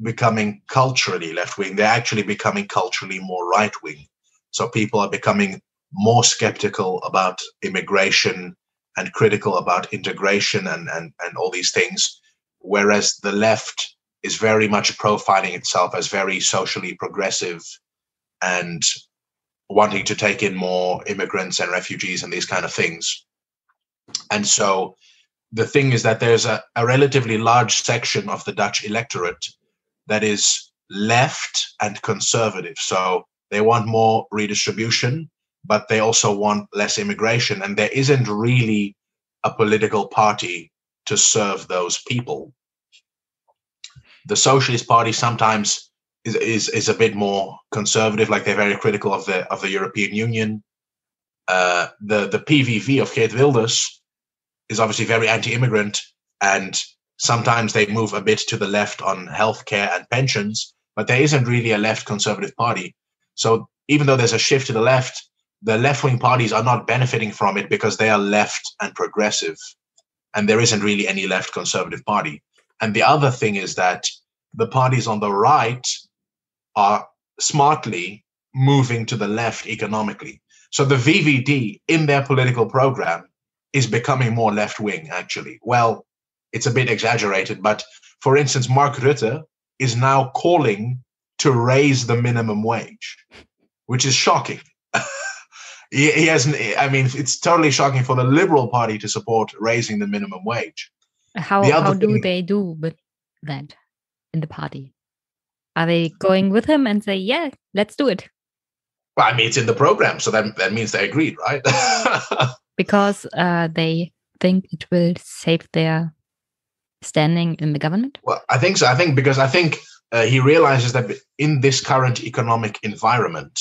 B: becoming culturally left-wing. They're actually becoming culturally more right-wing. So people are becoming more skeptical about immigration and critical about integration and all these things, whereas the left is very much profiling itself as very socially progressive and wanting to take in more immigrants and refugees and these kind of things. And so the thing is that there's a relatively large section of the Dutch electorate that is left and conservative. So they want more redistribution, but they also want less immigration. And there isn't really a political party to serve those people. The Socialist Party sometimes is a bit more conservative, like they're very critical of the European Union. The PVV of Geert Wilders is obviously very anti-immigrant, and sometimes they move a bit to the left on healthcare and pensions, but there isn't really a left conservative party. So even though there's a shift to the left-wing parties are not benefiting from it because they are left and progressive, and there isn't really any left conservative party. And the other thing is that the parties on the right are smartly moving to the left economically. So the VVD in their political program is becoming more left-wing, actually. Well, it's a bit exaggerated, but for instance, Mark Rutte is now calling to raise the minimum wage, which is shocking. He hasn't, I mean, it's totally shocking for the Liberal Party to support raising the minimum wage.
A: How do they do with that in the party? Are they going with him and say, yeah, let's do it?
B: Well, I mean, it's in the program, so that means they agreed, right?
A: Because they think it will save their standing in the government?
B: Well, I think so. I think he realizes that in this current economic environment,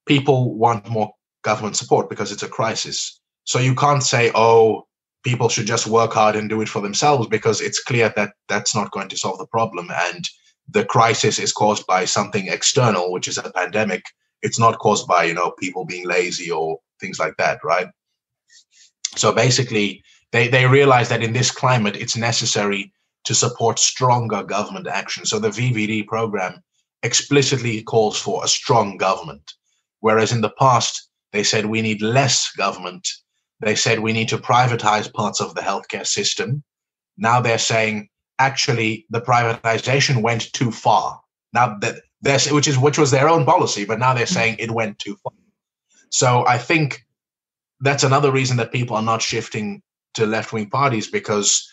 B: people want more government support because it's a crisis. So you can't say, oh, people should just work hard and do it for themselves, because it's clear that that's not going to solve the problem. And the crisis is caused by something external, which is a pandemic. It's not caused by, people being lazy or things like that, right? So basically, they realize that in this climate, it's necessary to support stronger government action. So the VVD program explicitly calls for a strong government, whereas in the past, they said we need less government. They said we need to privatize parts of the healthcare system. Now they're saying, actually, the privatization went too far. Now which was their own policy, but now they're saying it went too far. So I think that's another reason that people are not shifting to left-wing parties, because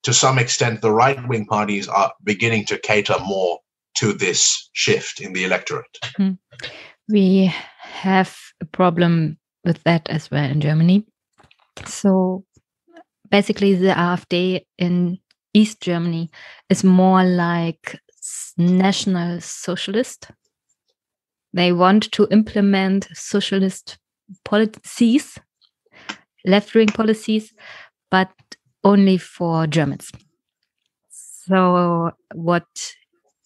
B: to some extent the right-wing parties are beginning to cater more to this shift in the electorate.
A: We have a problem with that as well in Germany. So basically the AfD in East Germany is more like National Socialist. They want to implement socialist policies, left-wing policies, but only for Germans. So what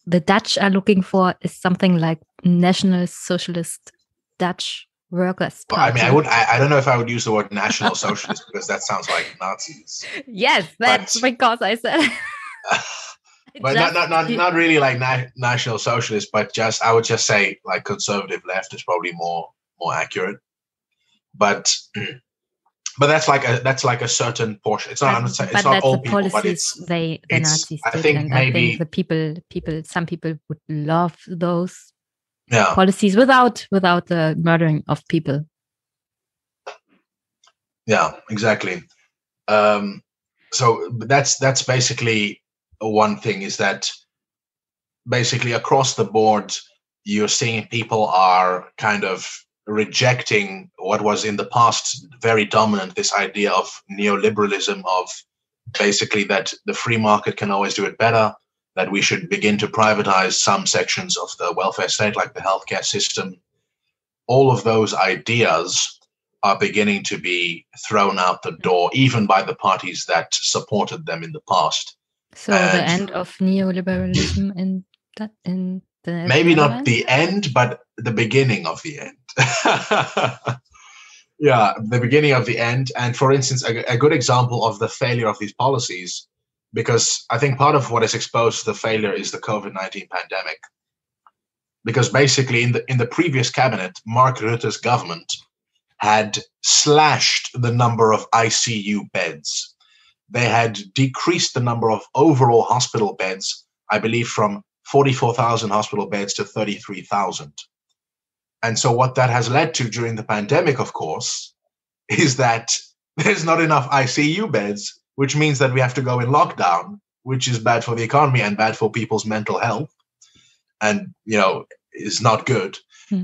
A: the Dutch are looking for is something like National Socialist Dutch Workers' Party.
B: Well, I mean, I don't know if I would use the word National Socialist because that sounds like Nazis.
A: Yes, that's because I said.
B: But not really like National Socialist, but I would just say like conservative left is probably more accurate. But that's like a certain portion. It's not. It's not all people, but it's
A: the Nazis. I think the people. Some people would love those policies without the murdering of people.
B: Yeah, exactly. So that's basically one thing is that basically across the board, you're seeing people are kind of rejecting what was in the past very dominant, this idea of neoliberalism, of basically that the free market can always do it better, that we should begin to privatize some sections of the welfare state, like the healthcare system. All of those ideas are beginning to be thrown out the door, even by the parties that supported them in the past.
A: So the end of neoliberalism in the
B: maybe not
A: Netherlands?
B: the end, but the beginning of the end. Yeah, the beginning of the end. And for instance, a good example of the failure of these policies, because I think part of what has exposed the failure is the COVID-19 pandemic. Because basically in the previous cabinet, Mark Rutte's government had slashed the number of ICU beds. They had decreased the number of overall hospital beds, I believe, from 44,000 hospital beds to 33,000. And so what that has led to during the pandemic, of course, is that there's not enough ICU beds, which means that we have to go in lockdown, which is bad for the economy and bad for people's mental health, and, is not good.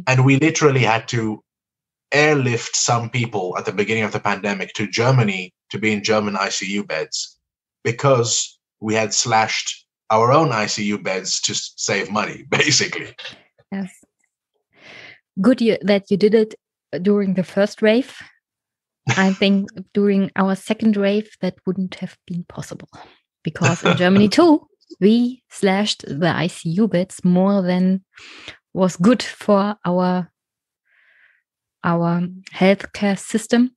B: And we literally had to airlift some people at the beginning of the pandemic to Germany to be in German ICU beds because we had slashed our own ICU beds to save money, basically.
A: Yes. Good that you did it during the first wave. I think during our second wave, that wouldn't have been possible. Because in Germany too, we slashed the ICU beds more than was good for our healthcare system,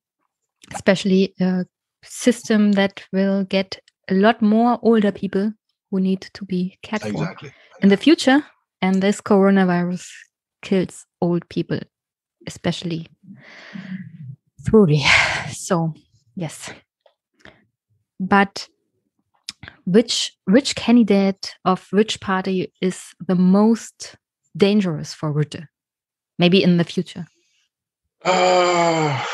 A: especially a system that will get a lot more older people who need to be cared for in the future. And this coronavirus kills old people, especially thoroughly. So, yes. But which candidate of which party is the most dangerous for Rutte? Maybe in the future.
B: Right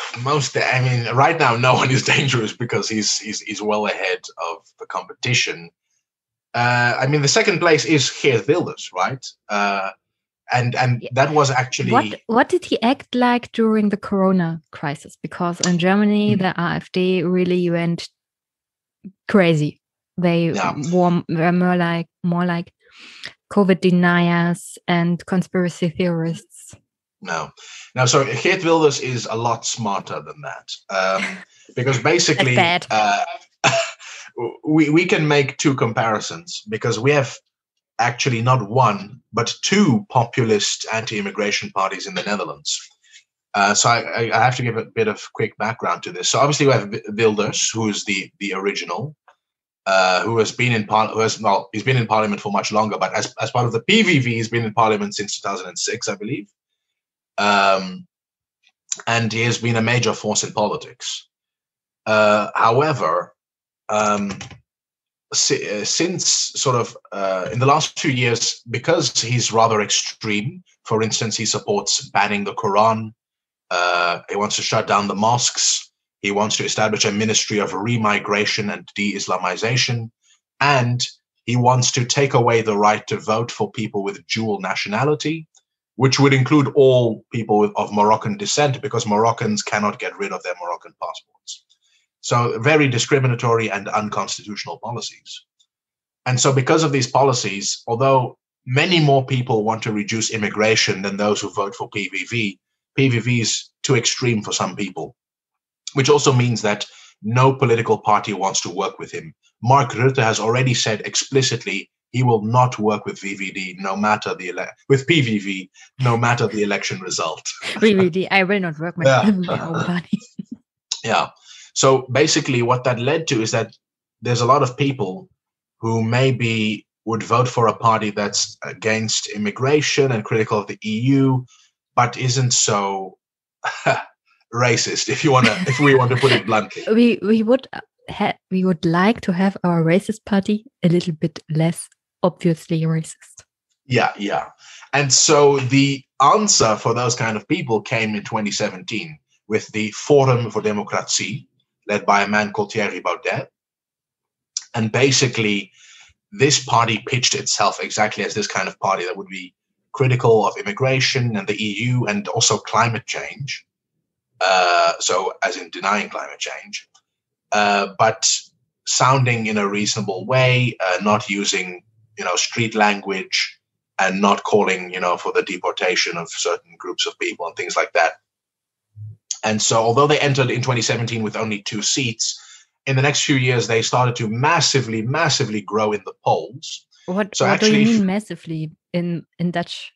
B: now, no one is dangerous because he's well ahead of the competition. The second place is Geert Wilders, right? And that was actually...
A: What did he act like during the Corona crisis? Because in Germany, the AfD really went crazy. They were more like COVID deniers and conspiracy theorists.
B: No. So Geert Wilders is a lot smarter than that, because basically we can make two comparisons, because we have actually not one but two populist anti-immigration parties in the Netherlands. So I have to give a bit of quick background to this. So obviously we have Wilders, who is the original, who has been in he's been in parliament for much longer, but as part of the PVV, he's been in parliament since 2006, I believe. And he has been a major force in politics. However, since sort of in the last 2 years, because he's rather extreme, for instance, he supports banning the Quran, he wants to shut down the mosques, he wants to establish a ministry of remigration and de-Islamization, and he wants to take away the right to vote for people with dual nationality, which would include all people of Moroccan descent, because Moroccans cannot get rid of their Moroccan passports. So very discriminatory and unconstitutional policies. And so because of these policies, although many more people want to reduce immigration than those who vote for PVV, PVV is too extreme for some people, which also means that no political party wants to work with him. Mark Rutte has already said explicitly he will not work with VVD, with PVV, no matter the election result.
A: VVD, I will not work with my own party.
B: Yeah. So basically what that led to is that there's a lot of people who maybe would vote for a party that's against immigration and critical of the EU, but isn't so racist, if we want to put it bluntly.
A: We would like to have our racist party a little bit less obviously racist.
B: Yeah. And so the answer for those kind of people came in 2017 with the Forum for Democratie, led by a man called Thierry Baudet. And basically, this party pitched itself exactly as this kind of party that would be critical of immigration and the EU and also climate change. So as in denying climate change, but sounding in a reasonable way, not using, street language and not calling, for the deportation of certain groups of people and things like that. And so although they entered in 2017 with only 2 seats, in the next few years, they started to massively, massively grow in the polls.
A: What do you mean massively in Dutch,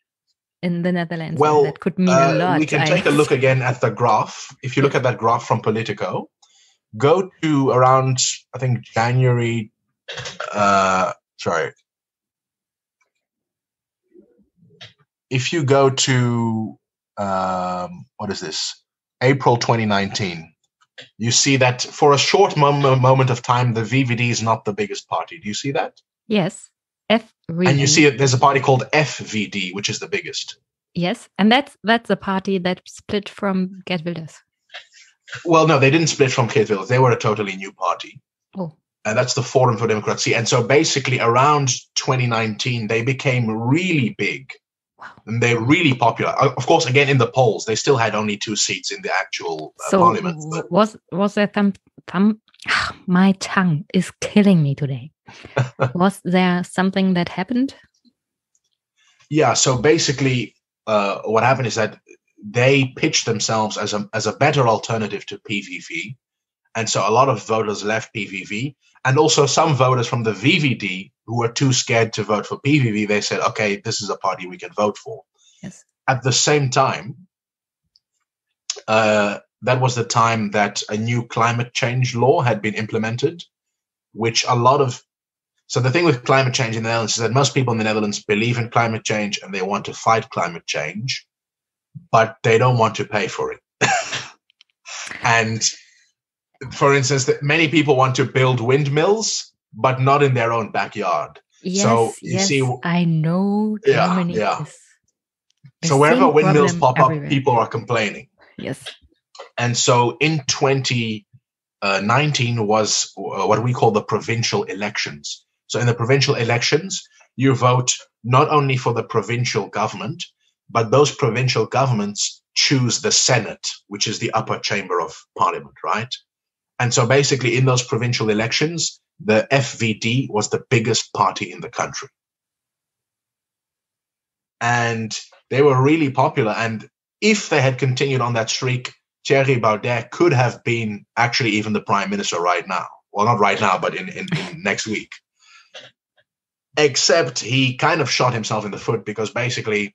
A: in the Netherlands?
B: Well,
A: that could mean a lot.
B: We can take a look again at the graph. If you look at that graph from Politico, go to around, I think, January. If you go to, what is this? April 2019. You see that for a short moment of time, the VVD is not the biggest party. Do you see that?
A: Yes. FVD.
B: And you see there's a party called FVD, which is the biggest.
A: Yes, and that's a party that split from Geert Wilders.
B: Well, no, they didn't split from Geert Wilders. They were a totally new party.
A: Oh.
B: And that's the Forum for Democracy. And so basically around 2019, they became really big.
A: Wow.
B: And they're really popular. Of course, again, in the polls, they still had only 2 seats in the actual parliament.
A: So was there my tongue is killing me today. Was there something that happened?
B: Yeah, so basically what happened is that they pitched themselves as a better alternative to PVV. And so a lot of voters left PVV. And also some voters from the VVD who were too scared to vote for PVV, they said, okay, this is a party we can vote for.
A: Yes. At
B: the same time, that was the time that a new climate change law had been implemented, which so the thing with climate change in the Netherlands is that most people in the Netherlands believe in climate change and they want to fight climate change, but they don't want to pay for it. And for instance, many people want to build windmills, but not in their own backyard.
A: Yes,
B: so you see,
A: I know Germany.
B: Yeah. So wherever windmills pop
A: everywhere.
B: up, people are complaining.
A: Yes.
B: And so in 2019 was what we call the provincial elections. So in the provincial elections, you vote not only for the provincial government, but those provincial governments choose the Senate, which is the upper chamber of parliament, right? And so basically in those provincial elections, the FVD was the biggest party in the country. And they were really popular. And if they had continued on that streak, Thierry Baudet could have been actually even the prime minister right now. Well, not right now, but in next week. Except he kind of shot himself in the foot because basically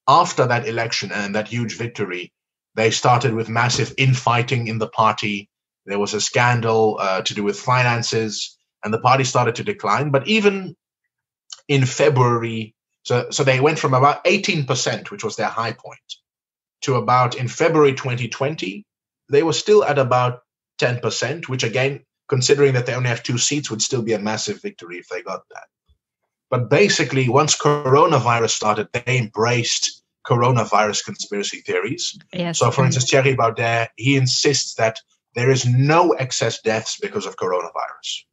B: after that election and that huge victory, they started with massive infighting in the party. There was a scandal to do with finances, and the party started to decline. But even in February, so they went from about 18%, which was their high point, to about in February 2020, they were still at about 10%, which again, considering that they only have 2 seats, would still be a massive victory if they got that. But basically, once coronavirus started, they embraced coronavirus conspiracy theories.
A: Yes.
B: So, for instance, Thierry Baudet, he insists that there is no excess deaths because of coronavirus.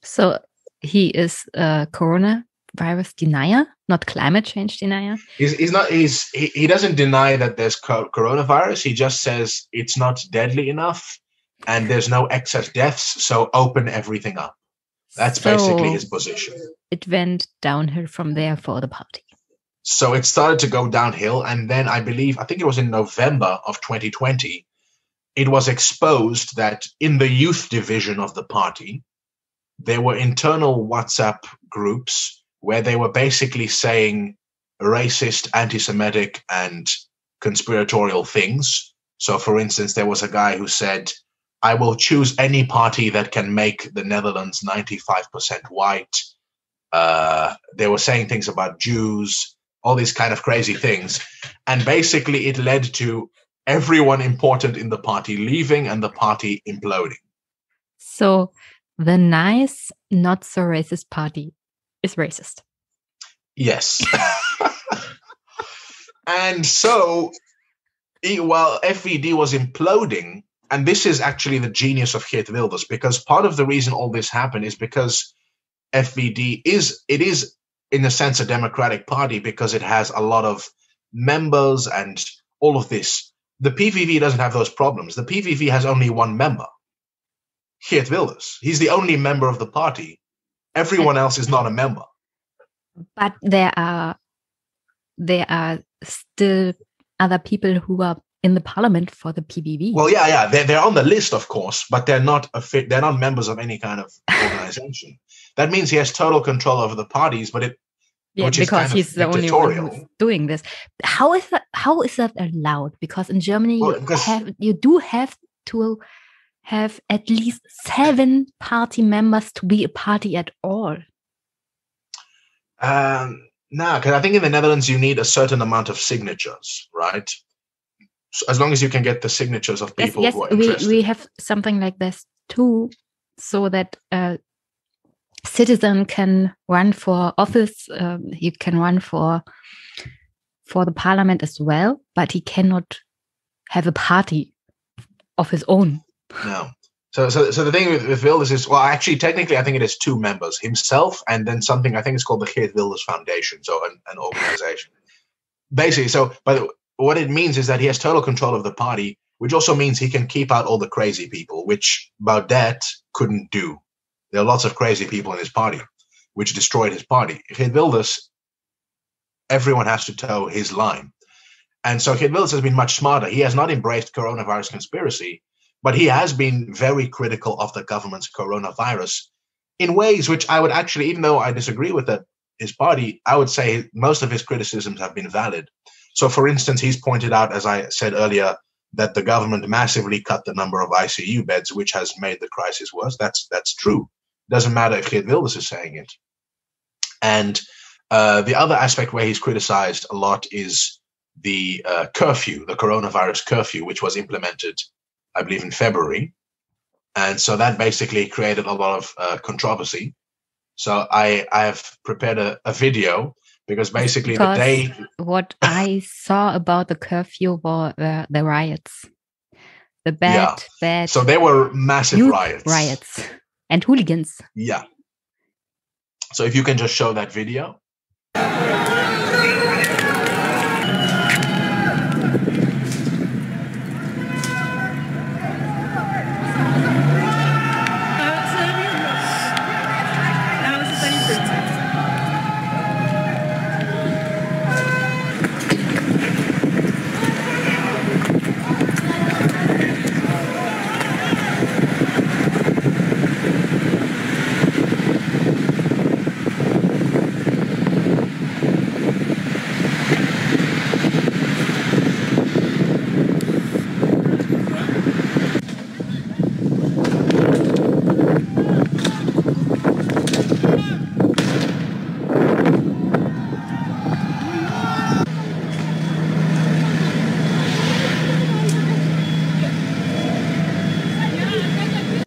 A: So he is a coronavirus denier, not climate change denier?
B: He doesn't deny that there's coronavirus. He just says it's not deadly enough and there's no excess deaths, so open everything up. That's basically his position.
A: It went downhill from there for the party.
B: So it started to go downhill. And then I think it was in November of 2020, it was exposed that in the youth division of the party, there were internal WhatsApp groups where they were basically saying racist, anti-Semitic, and conspiratorial things. So, for instance, there was a guy who said, I will choose any party that can make the Netherlands 95% white. They were saying things about Jews, all these kind of crazy things. And basically it led to everyone important in the party leaving and the party imploding.
A: So the nice, not so racist party is racist.
B: Yes. And so while FVD was imploding, and this is actually the genius of Geert Wilders, because part of the reason all this happened is because FVD is in a sense a democratic party because it has a lot of members and all of this. The PVV doesn't have those problems. The PVV has only one member, Geert Wilders. He's the only member of the party. Everyone else is not a member.
A: But there are still other people who are in the parliament for the PVV.
B: Well, yeah, they're on the list, of course, but they're not they're not members of any kind of organization. That means he has total control over the parties, but
A: because he's the only one who's doing this. How is that allowed? Because in Germany, you do have to have at least 7 party members to be a party at all.
B: No, because I think in the Netherlands you need a certain amount of signatures, right? So as long as you can get the signatures of people who are interested.
A: We have something like this too, so that citizen can run for office. He can run for the parliament as well, but he cannot have a party of his own.
B: No. So the thing with Wilders is, well, actually, technically, I think it is 2 members, himself and then something, I think it's called the Geert Wilders Foundation, so an organization. Basically, but what it means is that he has total control of the party, which also means he can keep out all the crazy people, which Baudet couldn't do. There are lots of crazy people in his party, which destroyed his party. Geert Wilders, everyone has to toe his line. And so Geert Wilders has been much smarter. He has not embraced coronavirus conspiracy, but he has been very critical of the government's coronavirus in ways which I would actually, even though I disagree with his party, I would say most of his criticisms have been valid. So, for instance, he's pointed out, as I said earlier, that the government massively cut the number of ICU beds, which has made the crisis worse. That's true. It doesn't matter if Geert Wilders is saying it. And the other aspect where he's criticized a lot is the curfew, the coronavirus curfew, which was implemented, I believe, in February. And so that basically created a lot of controversy. So I have prepared a video because basically the day...
A: What I saw about the curfew were the riots. The bad...
B: So there were massive
A: riots and hooligans.
B: Yeah. So if you can just show that video.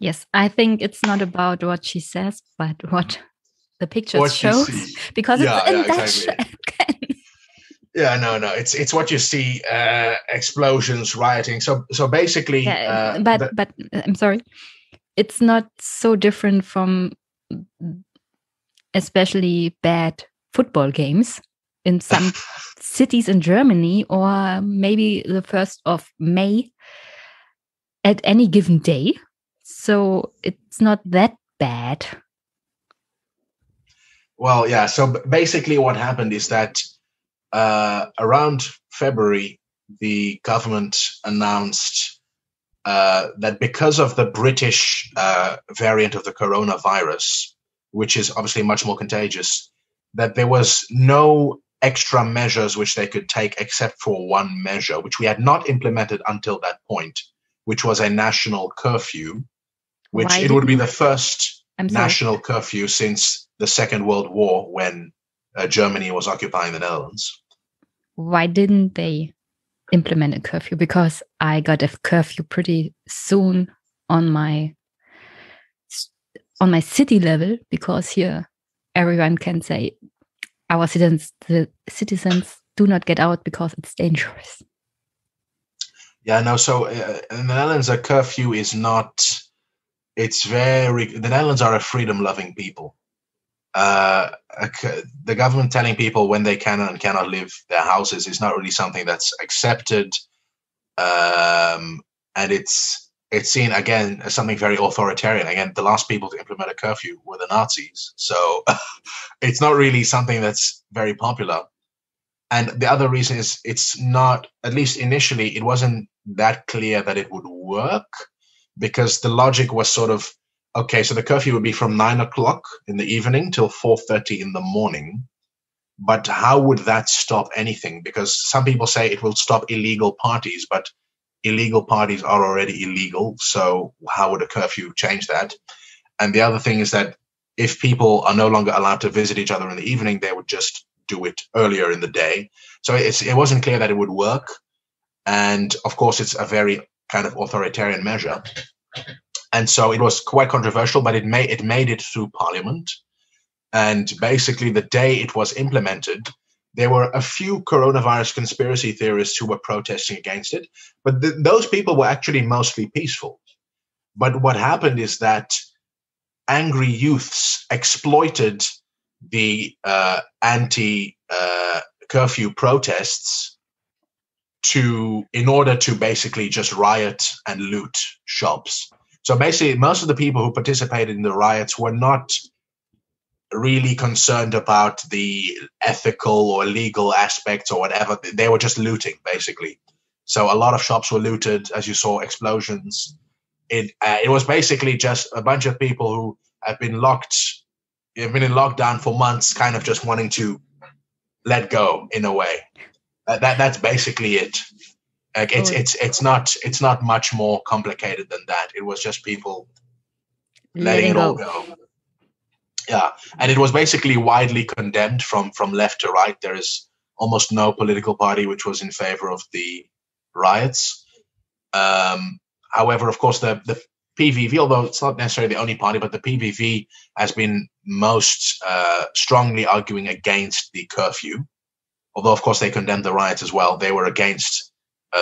A: Yes, I think it's not about what she says, but what the picture shows, because it's in Dutch.
B: Exactly. Yeah, no, it's what you see: explosions, rioting. So basically,
A: but I'm sorry, it's not so different from especially bad football games in some cities in Germany, or maybe the 1st of May at any given day. So it's not that bad.
B: Well, yeah. So basically what happened is that around February, the government announced that because of the British variant of the coronavirus, which is obviously much more contagious, that there was no extra measures which they could take except for one measure, which we had not implemented until that point, which was a national curfew. It would be the first national curfew since the Second World War, when Germany was occupying the Netherlands.
A: Why didn't they implement a curfew? Because I got a curfew pretty soon on my city level, because here everyone can say the citizens do not get out because it's dangerous.
B: Yeah, no. So in the Netherlands, a curfew is not. The Netherlands are a freedom-loving people. the government telling people when they can and cannot leave their houses is not really something that's accepted, and it's seen again as something very authoritarian. Again, the last people to implement a curfew were the Nazis, so it's not really something that's very popular. And the other reason is it's not, at least initially, it wasn't that clear that it would work, because the logic was sort of, okay, so the curfew would be from 9 o'clock in the evening till 4:30 in the morning. But how would that stop anything? Because some people say it will stop illegal parties, but illegal parties are already illegal. So how would a curfew change that? And the other thing is that if people are no longer allowed to visit each other in the evening, they would just do it earlier in the day. So it wasn't clear that it would work. And of course, it's a very kind of authoritarian measure. And so it was quite controversial, but it made it through Parliament. And basically, the day it was implemented, there were a few coronavirus conspiracy theorists who were protesting against it. But those people were actually mostly peaceful. But what happened is that angry youths exploited the anti-curfew protests in order to basically just riot and loot shops. So basically, most of the people who participated in the riots were not really concerned about the ethical or legal aspects or whatever. They were just looting, basically. So a lot of shops were looted, as you saw, explosions. It was basically just a bunch of people who have been in lockdown for months, kind of just wanting to let go in a way. That's basically it. Like it's not much more complicated than that. It was just people letting it all go. Yeah, and it was basically widely condemned from left to right. There is almost no political party which was in favor of the riots. However, of course, the PVV, although it's not necessarily the only party, but the PVV has been most strongly arguing against the curfew. Although, of course, they condemned the riots as well. They were against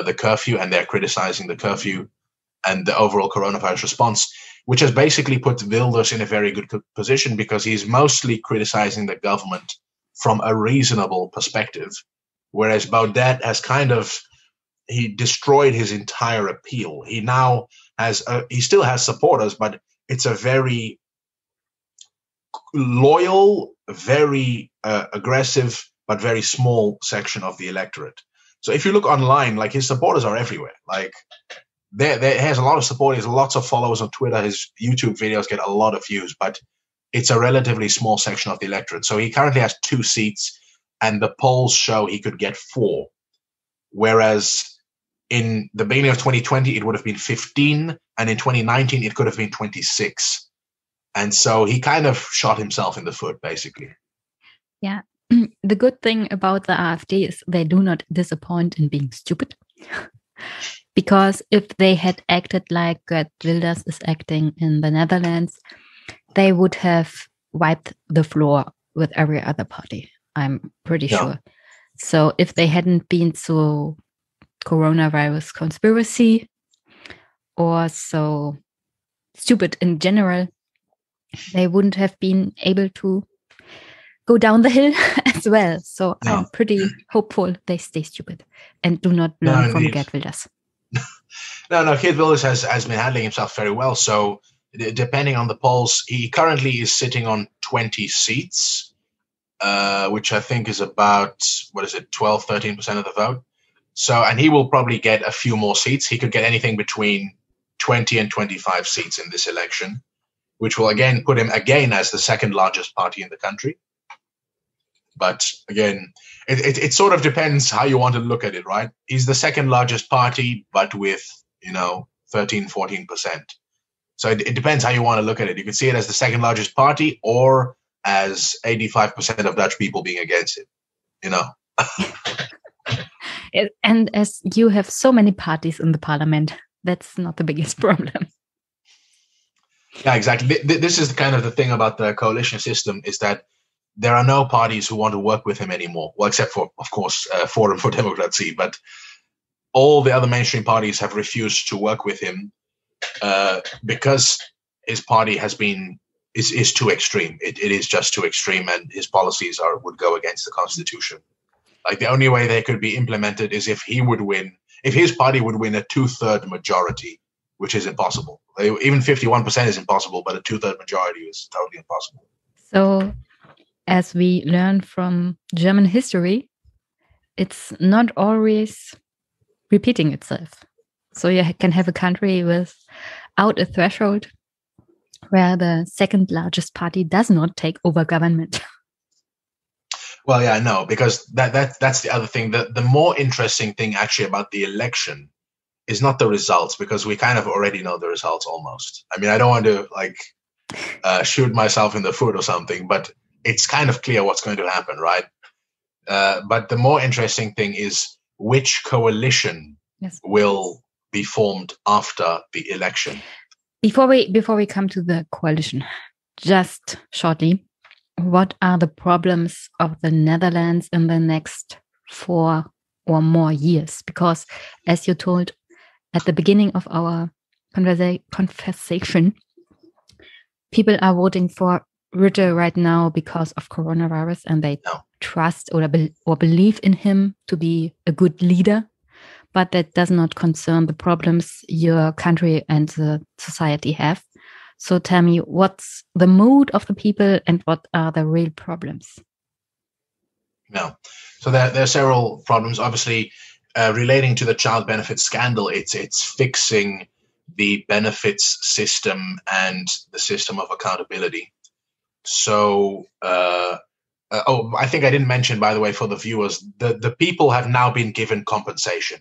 B: the curfew, and they're criticizing the curfew and the overall coronavirus response, which has basically put Wilders in a very good position, because he's mostly criticizing the government from a reasonable perspective, whereas Baudet has he destroyed his entire appeal. He now he still has supporters, but it's a very loyal, very aggressive, but very small section of the electorate. So if you look online, like, his supporters are everywhere. Like, there has a lot of support. He has lots of followers on Twitter. His YouTube videos get a lot of views, but it's a relatively small section of the electorate. So he currently has 2 seats, and the polls show he could get 4. Whereas in the beginning of 2020, it would have been 15, and in 2019, it could have been 26. And so he kind of shot himself in the foot, basically.
A: Yeah. The good thing about the AfD is they do not disappoint in being stupid. Because if they had acted like Wilders is acting in the Netherlands, they would have wiped the floor with every other party, I'm pretty sure. So if they hadn't been so coronavirus conspiracy or so stupid in general, they wouldn't have been able to go down the hill as well. So I'm pretty hopeful they stay stupid and do not learn from Geert Wilders.
B: No, Geert Wilders has been handling himself very well. So depending on the polls, he currently is sitting on 20 seats, which I think is about, 12, 13% of the vote. So, and he will probably get a few more seats. He could get anything between 20 and 25 seats in this election, which will again put him as the second largest party in the country. But again, it sort of depends how you want to look at it, right? He's the second largest party, but with, 13, 14%. So it depends how you want to look at it. You can see it as the second largest party, or as 85% of Dutch people being against it,
A: And as you have so many parties in the parliament, that's not the biggest problem.
B: Yeah, exactly. This is kind of the thing about the coalition system, is that there are no parties who want to work with him anymore. Well, except for, of course, Forum for Democracy. But all the other mainstream parties have refused to work with him because his party has been is too extreme. It is just too extreme, and his policies would go against the constitution. Like the only way they could be implemented is if his party would win a 2/3 majority, which is impossible. Even 51% is impossible, but a 2/3 majority is totally impossible.
A: So, as we learn from German history, it's not always repeating itself. So you can have a country without a threshold where the second largest party does not take over government.
B: Well, yeah, no, because that's the other thing. The more interesting thing actually about the election is not the results, because we kind of already know the results almost. I mean, I don't want to shoot myself in the foot or something, but it's kind of clear what's going to happen, right? But the more interesting thing is which coalition will be formed after the election.
A: Before we come to the coalition, just shortly, what are the problems of the Netherlands in the next 4 or more years? Because as you told at the beginning of our conversation, people are voting for Rutte right now because of coronavirus, and they trust or believe in him to be a good leader. But that does not concern the problems your country and the society have. So tell me, what's the mood of the people and what are the real problems?
B: No. So there are several problems. Obviously, relating to the child benefits scandal, it's fixing the benefits system and the system of accountability. So, I think I didn't mention, by the way, for the viewers, the people have now been given compensation.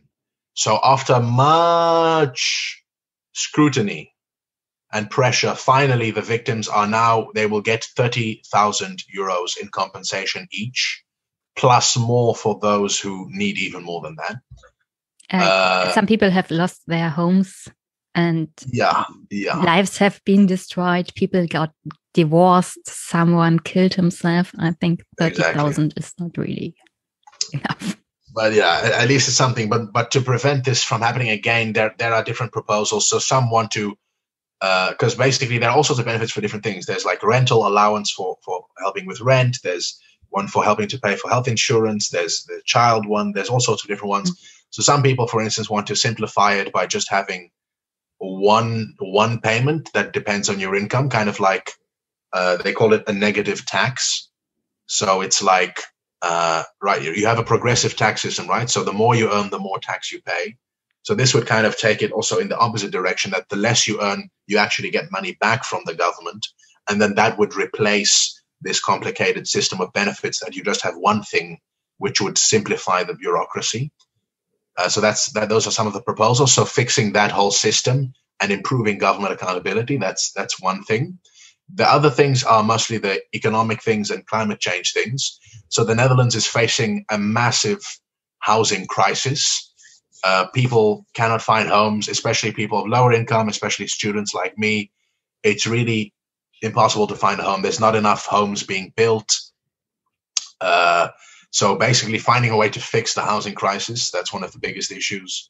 B: So after much scrutiny and pressure, finally the victims they will get 30,000 euros in compensation each, plus more for those who need even more than that.
A: Some people have lost their homes and lives have been destroyed. People got divorced. Someone killed himself. I think 30,000 is not really enough.
B: But yeah, at least it's something. But to prevent this from happening again, there are different proposals. So some want to, because basically there are all sorts of benefits for different things. There's like rental allowance for helping with rent. There's one for helping to pay for health insurance. There's the child one. There's all sorts of different ones. So some people, for instance, want to simplify it by just having one payment that depends on your income, kind of like they call it a negative tax. So it's like, you have a progressive tax system, right? So the more you earn, the more tax you pay. So this would kind of take it also in the opposite direction, that the less you earn, you actually get money back from the government. And then that would replace this complicated system of benefits, that you just have one thing, which would simplify the bureaucracy. So those are some of the proposals. So fixing that whole system and improving government accountability, that's one thing. The other things are mostly the economic things and climate change things. So the Netherlands is facing a massive housing crisis. People cannot find homes, especially people of lower income, especially students like me. It's really impossible to find a home. There's not enough homes being built. So basically finding a way to fix the housing crisis, that's one of the biggest issues.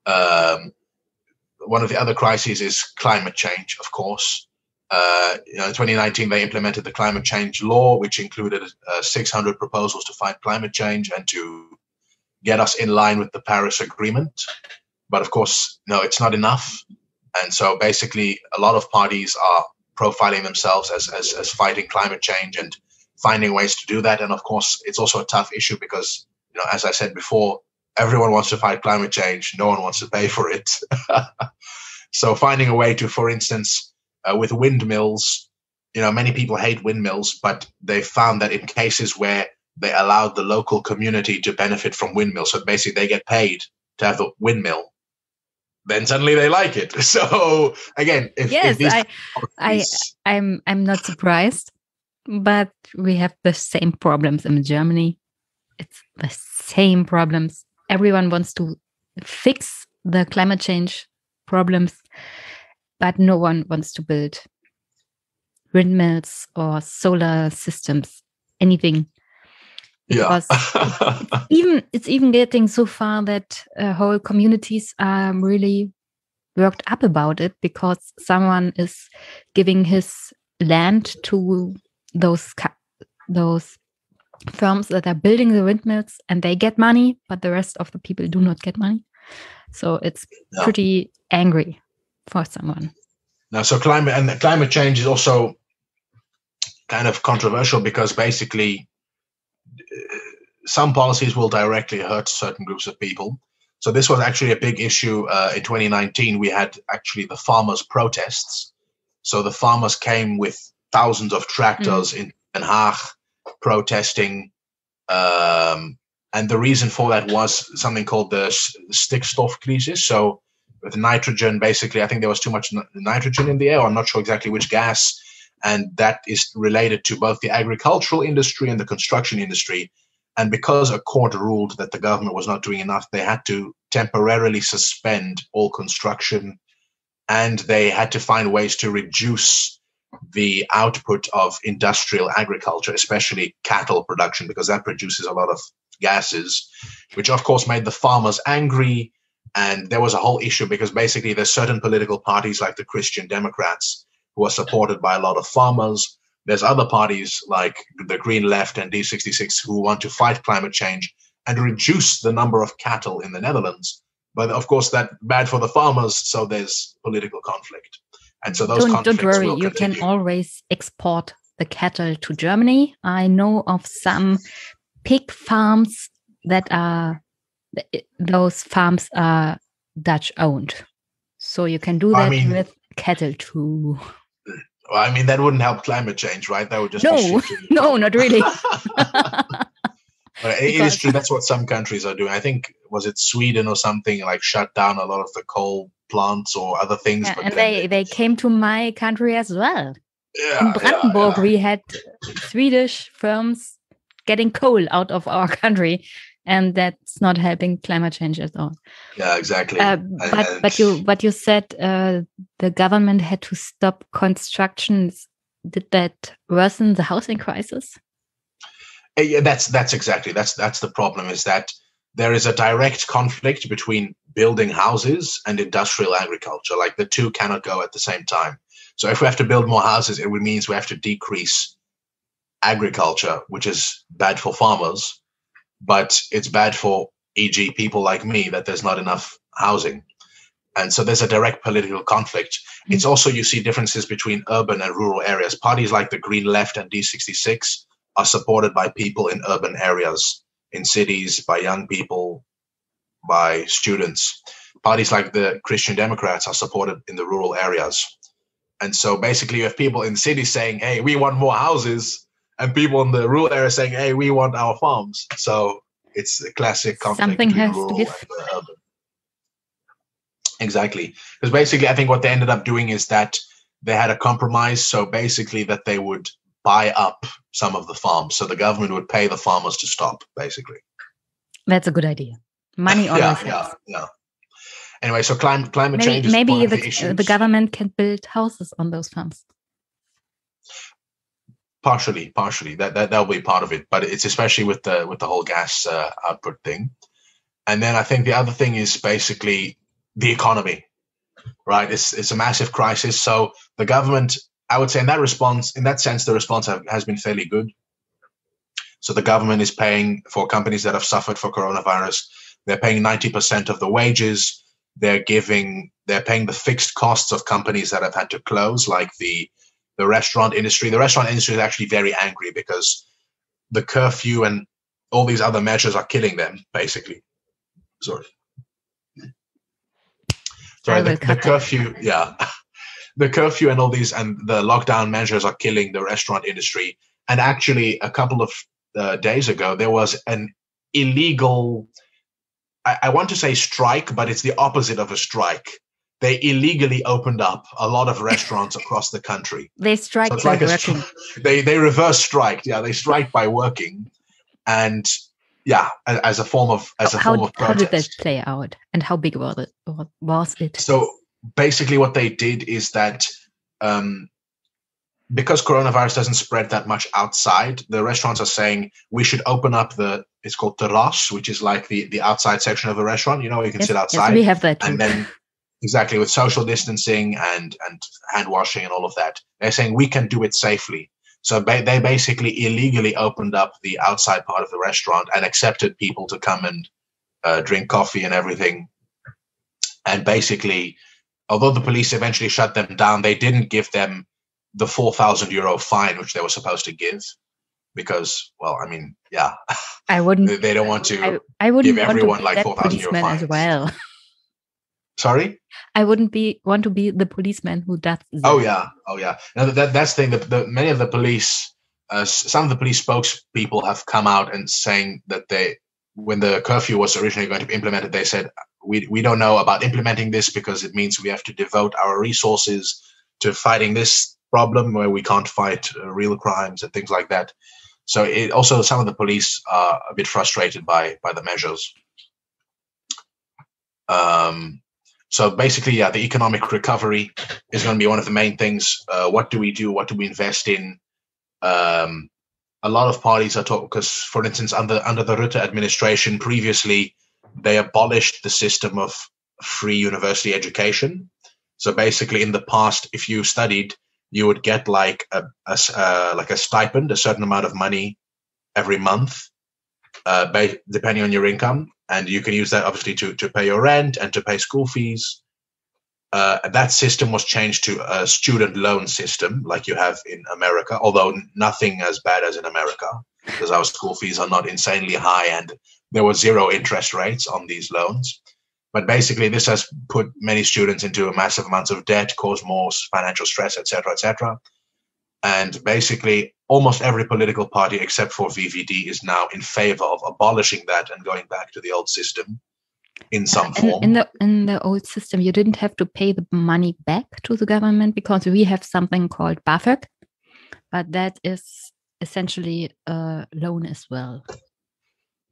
B: One of the other crises is climate change, of course. In 2019, they implemented the climate change law, which included 600 proposals to fight climate change and to get us in line with the Paris Agreement. But of course, no, it's not enough. And so basically, a lot of parties are profiling themselves as fighting climate change and finding ways to do that. And of course, it's also a tough issue because, as I said before, everyone wants to fight climate change. No one wants to pay for it. So finding a way to, for instance, with windmills, many people hate windmills, but they found that in cases where they allowed the local community to benefit from windmills, so basically they get paid to have the windmill, then suddenly they like it. So again,
A: I'm not surprised, but we have the same problems in Germany. It's the same problems. Everyone wants to fix the climate change problems, but no one wants to build windmills or solar systems, anything. Because it's even getting so far that whole communities are really worked up about it because someone is giving his land to those firms that are building the windmills, and they get money, but the rest of the people do not get money. So it's pretty angry for someone.
B: Now, so climate change is also kind of controversial because basically some policies will directly hurt certain groups of people. So this was actually a big issue in 2019. We had actually the farmers' protests. So the farmers came with thousands of tractors in Den Haag protesting. And the reason for that was something called the stikstofcrisis. So with nitrogen, basically, I think there was too much nitrogen in the air. I'm not sure exactly which gas. And that is related to both the agricultural industry and the construction industry. And because a court ruled that the government was not doing enough, they had to temporarily suspend all construction, and they had to find ways to reduce the output of industrial agriculture, especially cattle production, because that produces a lot of gases, which of course made the farmers angry. And there was a whole issue because basically there's certain political parties like the Christian Democrats who are supported by a lot of farmers. There's other parties like the Green Left and D66 who want to fight climate change and reduce the number of cattle in the Netherlands. But of course, that's bad for the farmers, so there's political conflict. And so those conflicts
A: don't worry,
B: will
A: you
B: continue.
A: can always export the cattle to Germany. I know of some pig farms that those farms are Dutch owned. So you can do that with cattle too.
B: Well, I mean, that wouldn't help climate change, right? That would just
A: No, not really.
B: But it is true. That's what some countries are doing. I think, was it Sweden or something, like shut down a lot of the coal plants or other things.
A: Yeah,
B: but
A: and they came to my country as well. In Brandenburg, we had Swedish firms getting coal out of our country, and that's not helping climate change at all.
B: Yeah, exactly.
A: But you said the government had to stop constructions. Did that worsen the housing crisis?
B: Yeah, that's the problem, is that there is a direct conflict between building houses and industrial agriculture. Like the two cannot go at the same time. So if we have to build more houses, it means we have to decrease agriculture, which is bad for farmers, but it's bad for, e.g., people like me, that there's not enough housing. And so there's a direct political conflict. It's also, you see differences between urban and rural areas. Parties like the Green Left and D66 are supported by people in urban areas, in cities, by young people, by students. Parties like the Christian Democrats are supported in the rural areas. And so basically you have people in cities saying, hey, we want more houses, and people in the rural area saying, hey, we want our farms. So it's a classic conflict
A: Something
B: between
A: has
B: rural
A: to give.
B: and urban. Exactly. Because basically I think what they ended up doing is that they had a compromise. So basically that they would buy up some of the farms. So the government would pay the farmers to stop, basically.
A: That's a good idea. Money always helps.
B: Yeah. Anyway, so climate change is
A: maybe
B: one of the issues.
A: the government can build houses on those farms.
B: Partially. That'll be part of it, but it's especially with the whole gas output thing. And then I think the other thing is basically the economy, right? It's a massive crisis. So the government, I would say, in that sense, the response has been fairly good. So the government is paying for companies that have suffered for coronavirus. They're paying 90% of the wages. They're paying the fixed costs of companies that have had to close, like the restaurant industry. The restaurant industry is actually very angry because the curfew and all these other measures are killing them, basically. Sorry, the curfew, the curfew and all these and the lockdown measures are killing the restaurant industry. And actually, a couple of days ago, there was an illegal, I want to say strike, but it's the opposite of a strike. They illegally opened up a lot of restaurants across the country.
A: They strike by working.
B: They reverse strike. Yeah, they strike by working, and as a form of protest.
A: How did that play out, and how big was it?
B: So basically, what they did is that because coronavirus doesn't spread that much outside, the restaurants are saying we should open up it's called terras, which is like the outside section of a restaurant. You know, you can sit outside.
A: Yes, we have that too.
B: And then exactly, with social distancing and hand washing and all of that. They're saying we can do it safely. So they basically illegally opened up the outside part of the restaurant and accepted people to come and drink coffee and everything. And basically, although the police eventually shut them down, they didn't give them the €4,000 fine, which they were supposed to give. Because, well, I mean, yeah,
A: I wouldn't.
B: They don't want to
A: I wouldn't
B: give
A: want
B: everyone
A: to be
B: like
A: that
B: €4,000
A: policeman
B: fines.
A: as well.
B: Sorry?
A: I wouldn't want to be the policeman who does that.
B: Oh yeah. Now that's the thing. Many of the police, some of the police spokespeople have come out and saying that when the curfew was originally going to be implemented, they said we don't know about implementing this because it means we have to devote our resources to fighting this problem where we can't fight real crimes and things like that. So also some of the police are a bit frustrated by the measures. So basically, yeah, the economic recovery is going to be one of the main things. What do we do? What do we invest in? A lot of parties are talking because, for instance, under the Rutte administration, previously they abolished the system of free university education. So basically, in the past, if you studied, you would get like a stipend, a certain amount of money every month, depending on your income. And you can use that obviously to pay your rent and to pay school fees. That system was changed to a student loan system like you have in America, although nothing as bad as in America because our school fees are not insanely high and there were 0 interest rates on these loans. But basically, this has put many students into massive amounts of debt, caused more financial stress, etc., etc. And basically, almost every political party except for VVD is now in favor of abolishing that and going back to the old system in some form.
A: In the old system, you didn't have to pay the money back to the government because we have something called BAföG, but that is essentially a loan as well.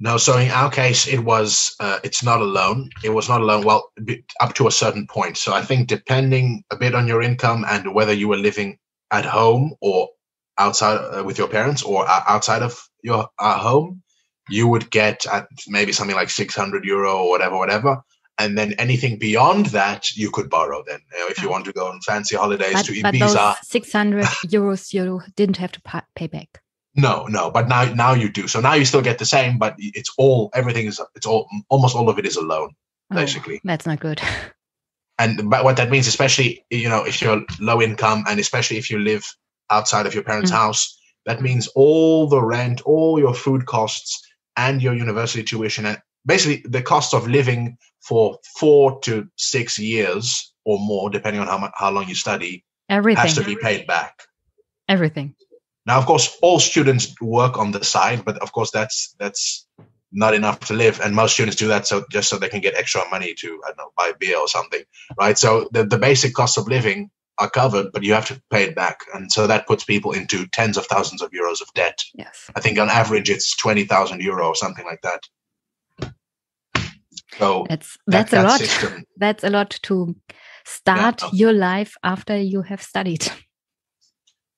B: No, so in our case, it's not a loan. It was not a loan, well, up to a certain point. So I think depending a bit on your income and whether you were living at home or outside with your parents or outside of your home, you would get at maybe something like €600 or whatever. And then anything beyond that, you could borrow then. If you want to go on fancy holidays to Ibiza.
A: But those €600 you didn't have to pay back.
B: No, but now you do. So now you still get the same, but almost all of it is a loan, basically.
A: That's not good.
B: But what that means, especially, if you're low income and especially if you live outside of your parents' house, that means all the rent, all your food costs and your university tuition and basically the cost of living for 4 to 6 years or more, depending on how long you study, has to be paid back.
A: Everything.
B: Now, of course, all students work on the side, but of course that's not enough to live, and most students do that just so they can get extra money to, I don't know, buy beer or something, right? So the basic costs of living are covered, but you have to pay it back, and so that puts people into tens of thousands of euros of debt.
A: Yes,
B: I think on average it's €20,000 or something like that. So
A: that's a lot.
B: System,
A: that's a lot to start your life after you have studied.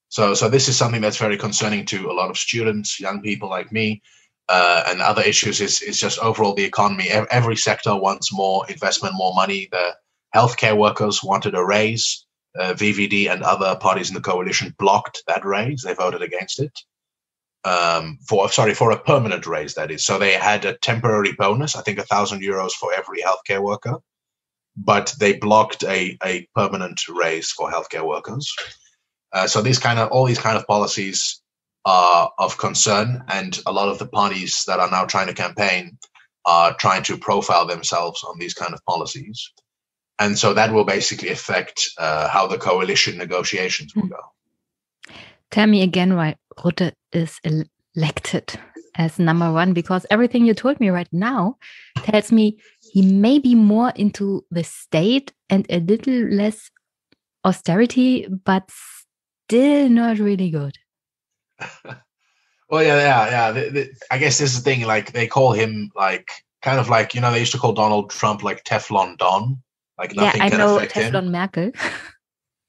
B: So this is something that's very concerning to a lot of students, young people like me, and other issues is just overall the economy. Every sector wants more investment, more money. The healthcare workers wanted a raise. VVD and other parties in the coalition blocked that raise. They voted against it. For a permanent raise, that is. So they had a temporary bonus, I think €1,000 for every healthcare worker, but they blocked a permanent raise for healthcare workers. So all these kind of policies are of concern, and a lot of the parties that are now trying to campaign are trying to profile themselves on these kind of policies. And so that will basically affect how the coalition negotiations will go.
A: Tell me again why Rutte is elected as number one, because everything you told me right now tells me he may be more into the state and a little less austerity, but still not really good.
B: Well, yeah. I guess this is the thing. Like they call him kind of like they used to call Donald Trump like Teflon Don. Like nothing can affect him.
A: Teflon Merkel.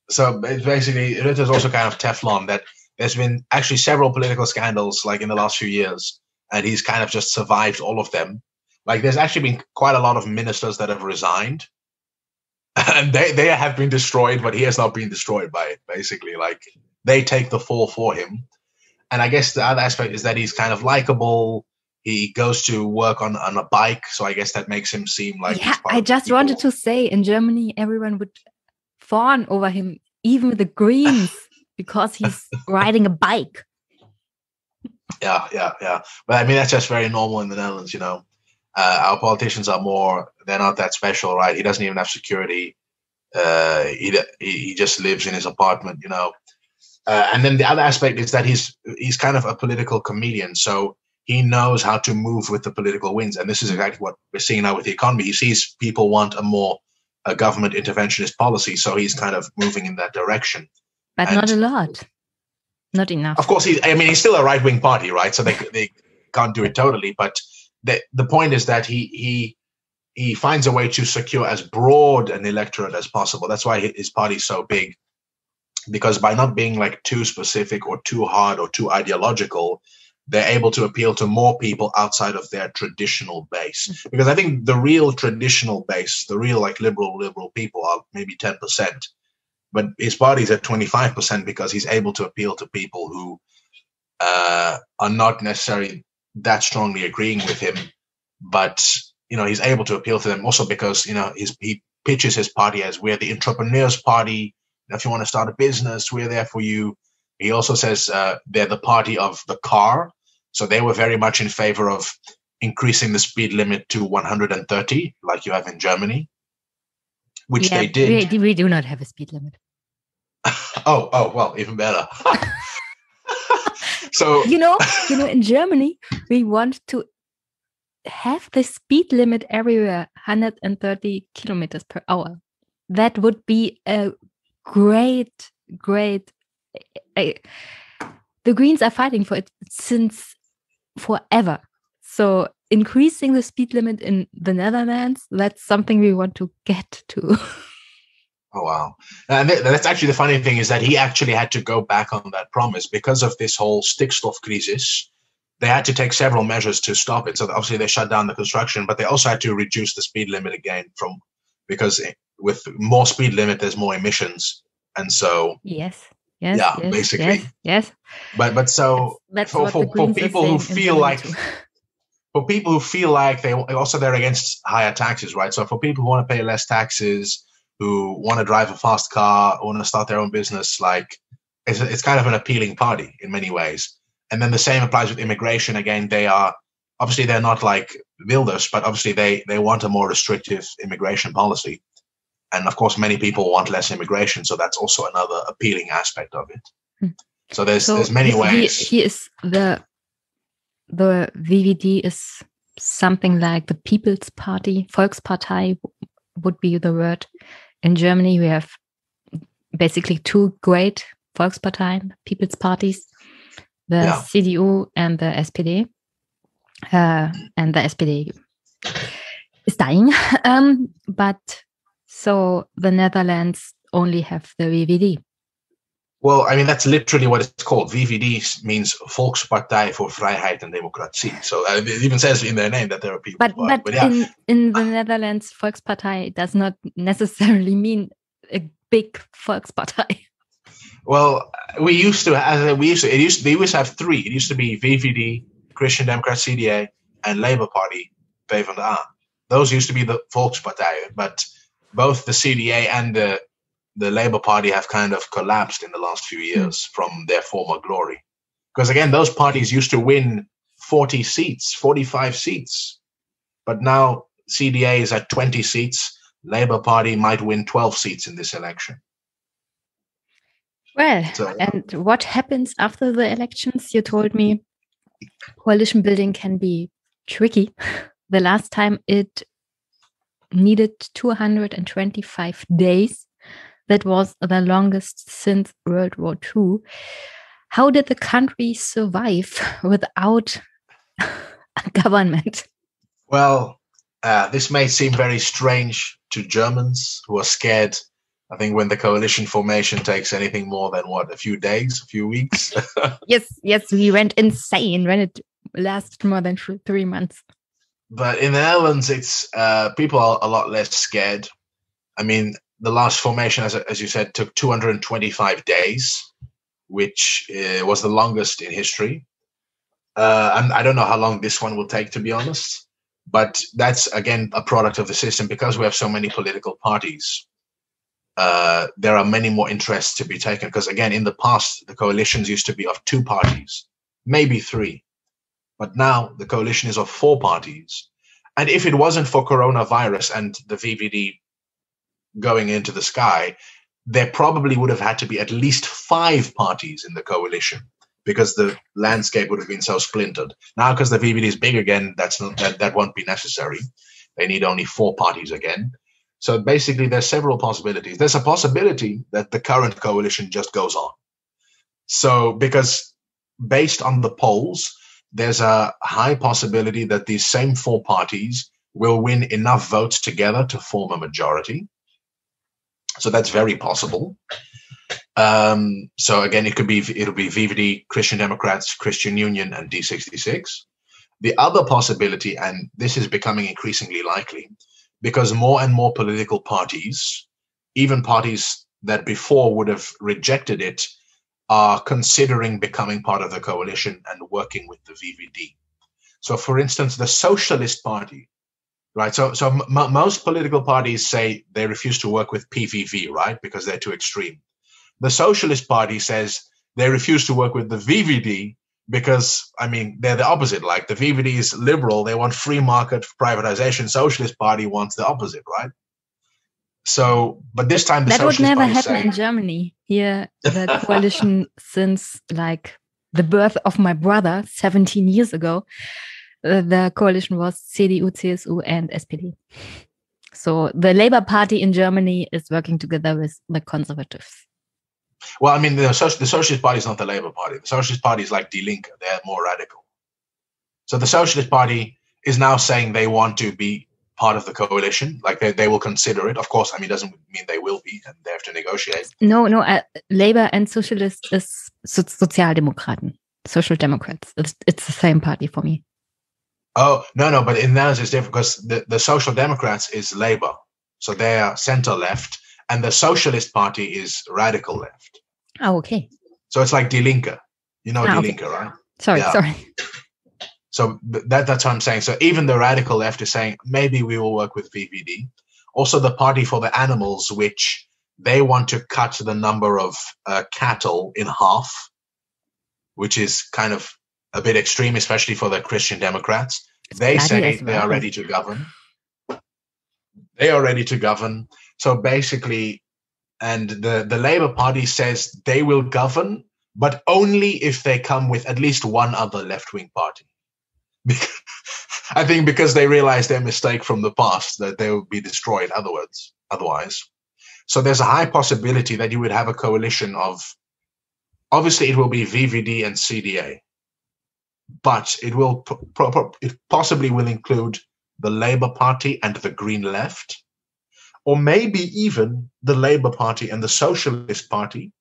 B: So it's basically, Rutte is also kind of Teflon. That there's been actually several political scandals like in the last few years, and he's kind of just survived all of them. Like there's actually been quite a lot of ministers that have resigned, And they have been destroyed, but he has not been destroyed by it, basically. Like, they take the fall for him. And I guess the other aspect is that he's kind of likable. He goes to work on a bike, so I guess that makes him seem like he's part
A: I
B: of the
A: just
B: people.
A: wanted to say, in Germany, everyone would fawn over him, even the Greens, because he's riding a bike.
B: Yeah. But I mean, that's just very normal in the Netherlands, you know. Our politicians they're not that special, right? He doesn't even have security. He just lives in his apartment, you know. And then the other aspect is that he's kind of a political comedian, so he knows how to move with the political winds. And this is exactly what we're seeing now with the economy. He sees people want a government interventionist policy, so he's kind of moving in that direction.
A: But not a lot. Not enough.
B: Of course, he's still a right-wing party, right? So they can't do it totally. But the point is that he finds a way to secure as broad an electorate as possible. That's why his party is so big. Because by not being like too specific or too hard or too ideological, they're able to appeal to more people outside of their traditional base. Because I think the real traditional base, the real like liberal people are maybe 10%. But his party's at 25% because he's able to appeal to people who are not necessarily that strongly agreeing with him. But, you know, he's able to appeal to them also because, you know, he pitches his party as we're the entrepreneurs party. If you want to start a business, we're there for you. He also says they're the party of the car. So they were very much in favor of increasing the speed limit to 130, like you have in Germany, which they did.
A: We do not have a speed limit.
B: Oh, well, even better. So
A: you know, in Germany, we want to have the speed limit everywhere, 130 kilometers per hour. That would be a great. The Greens are fighting for it since forever. So increasing the speed limit in the Netherlands, that's something we want to get to.
B: Oh, wow. And that's actually the funny thing is that he actually had to go back on that promise because of this whole stikstofcrisis. They had to take several measures to stop it. So obviously they shut down the construction, but they also had to reduce the speed limit again because with more speed limit, there's more emissions. And so, basically.
A: Yes.
B: But so
A: that's
B: for people who feel like, for people who feel like they're against higher taxes, right? So for people who want to pay less taxes, who want to drive a fast car, want to start their own business, like it's kind of an appealing party in many ways. And then the same applies with immigration. Again, they're not like Wilders, but obviously they want a more restrictive immigration policy. And of course, many people want less immigration, so that's also another appealing aspect of it. So there's many ways.
A: He is the VVD is something like the People's Party, Volkspartei would be the word. In Germany, we have basically two great Volksparteien, People's Parties, the CDU and the SPD. And the SPD is dying. But so the Netherlands only have the VVD.
B: Well, I mean, that's literally what it's called. VVD means Volkspartij voor Vrijheid en Democratie. So it even says in their name that there are people.
A: But in the Netherlands, Volkspartei does not necessarily mean a big Volkspartei.
B: Well, they used to have three. It used to be VVD, Christian Democrat, CDA, and Labour Party, PvdA. Those used to be the Volkspartij, but both the CDA and the Labour Party have kind of collapsed in the last few years from their former glory. Because again, those parties used to win 40 seats, 45 seats. But now CDA is at 20 seats. Labour Party might win 12 seats in this election.
A: Well, and what happens after the elections? You told me coalition building can be tricky. The last time it needed 225 days. That was the longest since World War II. How did the country survive without a government?
B: Well, this may seem very strange to Germans who are scared. I think when the coalition formation takes anything more than a few days, a few weeks.
A: Yes, we went insane when it lasted more than 3 months.
B: But in the Netherlands, it's people are a lot less scared. I mean, the last formation, as you said, took 225 days, which was the longest in history. And I don't know how long this one will take, to be honest. But that's, again, a product of the system. Because we have so many political parties, there are many more interests to be taken. Because, again, in the past, the coalitions used to be of 2 parties, maybe 3. But now the coalition is of 4 parties. And if it wasn't for coronavirus and the VVD going into the sky, there probably would have had to be at least 5 parties in the coalition, because the landscape would have been so splintered. Now, because the VVD is big again, that won't be necessary. They need only 4 parties again. So basically, there's several possibilities. There's a possibility that the current coalition just goes on. So, because based on the polls, there's a high possibility that these same 4 parties will win enough votes together to form a majority. So that's very possible. So again, it'll be VVD, Christian Democrats, Christian Union, and D66. The other possibility, and this is becoming increasingly likely, because more and more political parties, even parties that before would have rejected it, are considering becoming part of the coalition and working with the VVD. So, for instance, the Socialist Party, right? So most political parties say they refuse to work with PVV, right? Because they're too extreme. The Socialist Party says they refuse to work with the VVD because, I mean, they're the opposite. Like, the VVD is liberal. They want free market privatization. Socialist Party wants the opposite, right? So, but this time the
A: that would never
B: Socialist Party
A: happen in Germany. Here, the coalition since like the birth of my brother 17 years ago, the coalition was CDU, CSU, and SPD. So the Labour Party in Germany is working together with the Conservatives.
B: Well, I mean, the Socialist Party is not the Labour Party. The Socialist Party is like Die Linke. They're more radical. So the Socialist Party is now saying they want to be part of the coalition. Like, they will consider it. Of course, I mean, it doesn't mean they will be, and they have to negotiate.
A: No, Labour and Socialist is Sozialdemokraten, Social Democrats. It's the same party for me.
B: Oh, no, but in theirs it's different, because the Social Democrats is Labour. So they are center-left, and the Socialist Party is radical left.
A: Oh, okay.
B: So it's like Die Linke. You know Die
A: okay.
B: Linke, right?
A: Sorry.
B: So that's what I'm saying. So even the radical left is saying, maybe we will work with VVD. Also, the Party for the Animals, which they want to cut the number of cattle in half, which is kind of a bit extreme, especially for the Christian Democrats. They say they are ready to govern. They are ready to govern. So basically, and the Labour Party says they will govern, but only if they come with at least one other left-wing party. I think because they realized their mistake from the past, that they would be destroyed otherwise. So there's a high possibility that you would have a coalition of, obviously it will be VVD and CDA, but it possibly will include the Labour Party and the Green Left, or maybe even the Labour Party and the Socialist Party,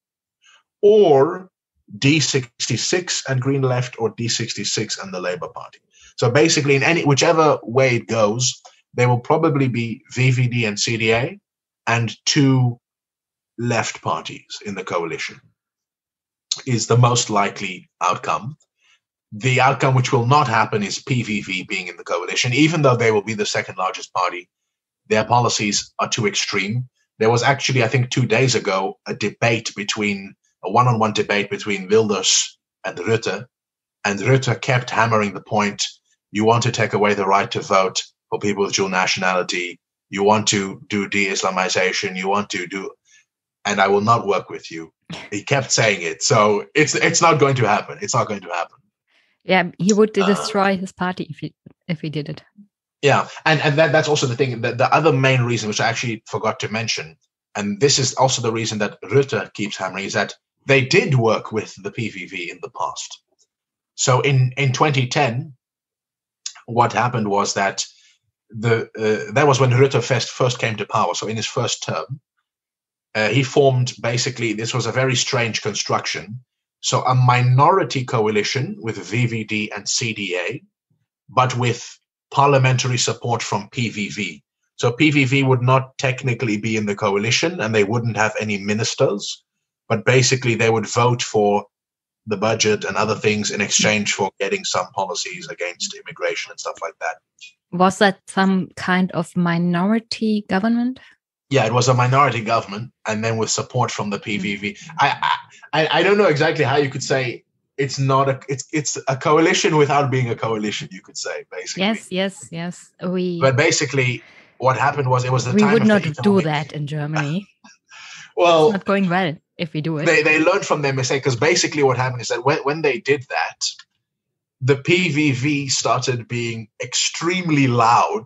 B: or D66 and Green Left, or D66 and the Labour Party. So basically, in whichever way it goes, there will probably be VVD and CDA and 2 left parties in the coalition, is the most likely outcome. The outcome which will not happen is PVV being in the coalition, even though they will be the second largest party. Their policies are too extreme. There was actually, I think 2 days ago, a one-on-one debate between Wilders and Rutte, and Rutte kept hammering the point, you want to take away the right to vote for people with dual nationality, you want to do de-Islamization, you want to do, and I will not work with you. He kept saying it. So it's not going to happen. It's not going to happen.
A: Yeah, he would destroy his party if he did it.
B: Yeah, and that's also the thing. The other main reason, which I actually forgot to mention, and this is also the reason that Rutte keeps hammering, is that they did work with the PVV in the past. So in 2010, what happened was that that was when Rutte first came to power. So in his first term, he formed, basically, this was a very strange construction. So a minority coalition with VVD and CDA, but with parliamentary support from PVV. So PVV would not technically be in the coalition and they wouldn't have any ministers, but basically they would vote for the budget and other things in exchange for getting some policies against immigration and stuff like that.
A: Was that some kind of minority government?
B: Yeah, it was a minority government, and then with support from the PVV. I don't know exactly how you could say it's not a it's a coalition without being a coalition. You could say basically.
A: Yes.
B: But basically, what happened was it was the
A: we
B: time
A: would
B: of
A: not
B: the
A: do that in Germany.
B: Well,
A: it's not going well if we do it.
B: They learned from their mistake, because basically what happened is that when they did that, the PVV started being extremely loud,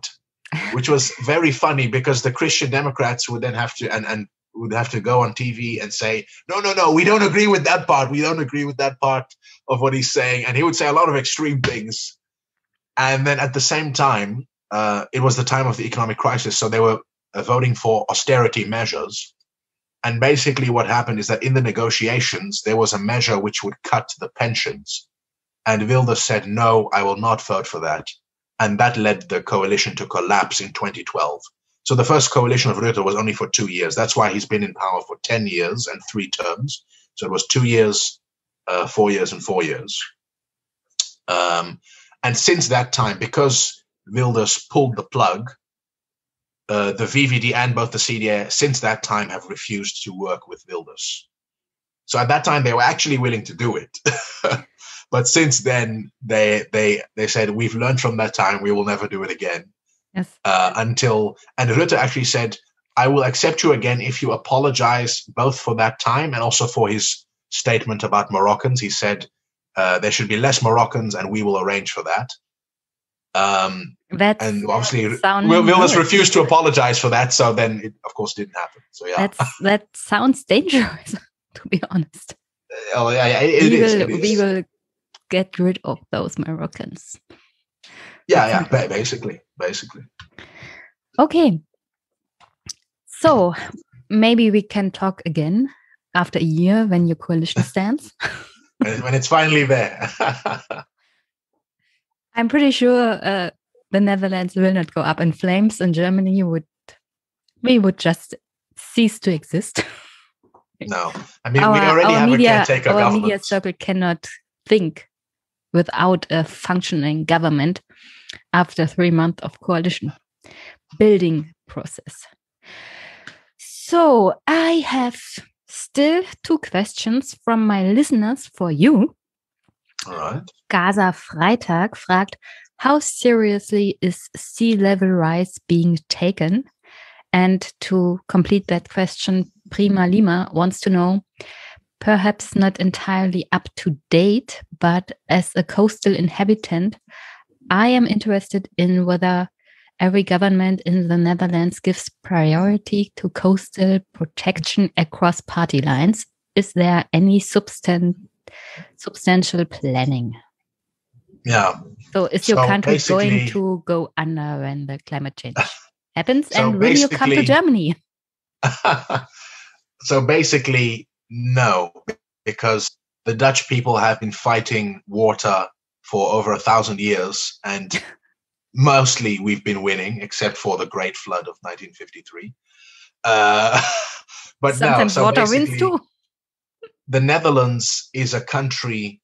B: which was very funny because the Christian Democrats would then have to and would have to go on TV and say, no, we don't agree with that part. We don't agree with that part of what he's saying. And he would say a lot of extreme things. And then at the same time, it was the time of the economic crisis. So they were voting for austerity measures. And basically what happened is that in the negotiations, there was a measure which would cut the pensions. And Wilders said, no, I will not vote for that. And that led the coalition to collapse in 2012. So the first coalition of Rutte was only for 2 years. That's why he's been in power for 10 years and 3 terms. So it was 2 years, 4 years, and 4 years. And since that time, because Wilders pulled the plug, the VVD and both the CDA since that time have refused to work with Wilders. So at that time, they were actually willing to do it. But since then, they said, we've learned from that time, we will never do it again.
A: Yes.
B: And Rutte actually said, I will accept you again if you apologize both for that time and also for his statement about Moroccans. He said there should be less Moroccans and we will arrange for that. And obviously Wilders refused to apologize for that, so then it of course didn't happen. So yeah,
A: that sounds dangerous, to be honest.
B: Oh yeah,
A: we will get rid of those Moroccans.
B: Yeah, basically.
A: Okay, so maybe we can talk again after a year when your coalition stands.
B: When it's finally there.
A: I'm pretty sure the Netherlands will not go up in flames, and Germany we would just cease to exist.
B: No, I mean we already have a caretaker government.
A: Our media circle cannot think without a functioning government after 3 months of coalition building process. So I have still 2 questions from my listeners for you.
B: All right.
A: Gaza Freitag fragt, how seriously is sea level rise being taken? And to complete that question, Prima Lima wants to know, perhaps not entirely up to date, but as a coastal inhabitant, I am interested in whether every government in the Netherlands gives priority to coastal protection across party lines. Is there any substantial planning?
B: Yeah.
A: So is your country going to go under when the climate change happens?
B: So
A: and will you come to Germany?
B: So basically, no, because the Dutch people have been fighting water for over 1,000 years, and mostly we've been winning, except for the Great Flood of 1953. But
A: sometimes water wins too.
B: The Netherlands is a country.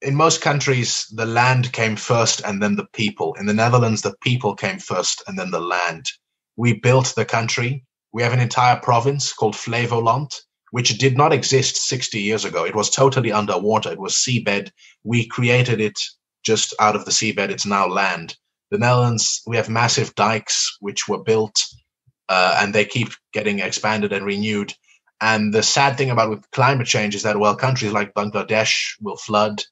B: In most countries, the land came first and then the people. In the Netherlands, the people came first and then the land. We built the country. We have an entire province called Flevoland, which did not exist 60 years ago. It was totally underwater. It was seabed. We created it just out of the seabed. It's now land. The Netherlands, we have massive dikes which were built and they keep getting expanded and renewed. And the sad thing about with climate change is that, well, countries like Bangladesh will flood.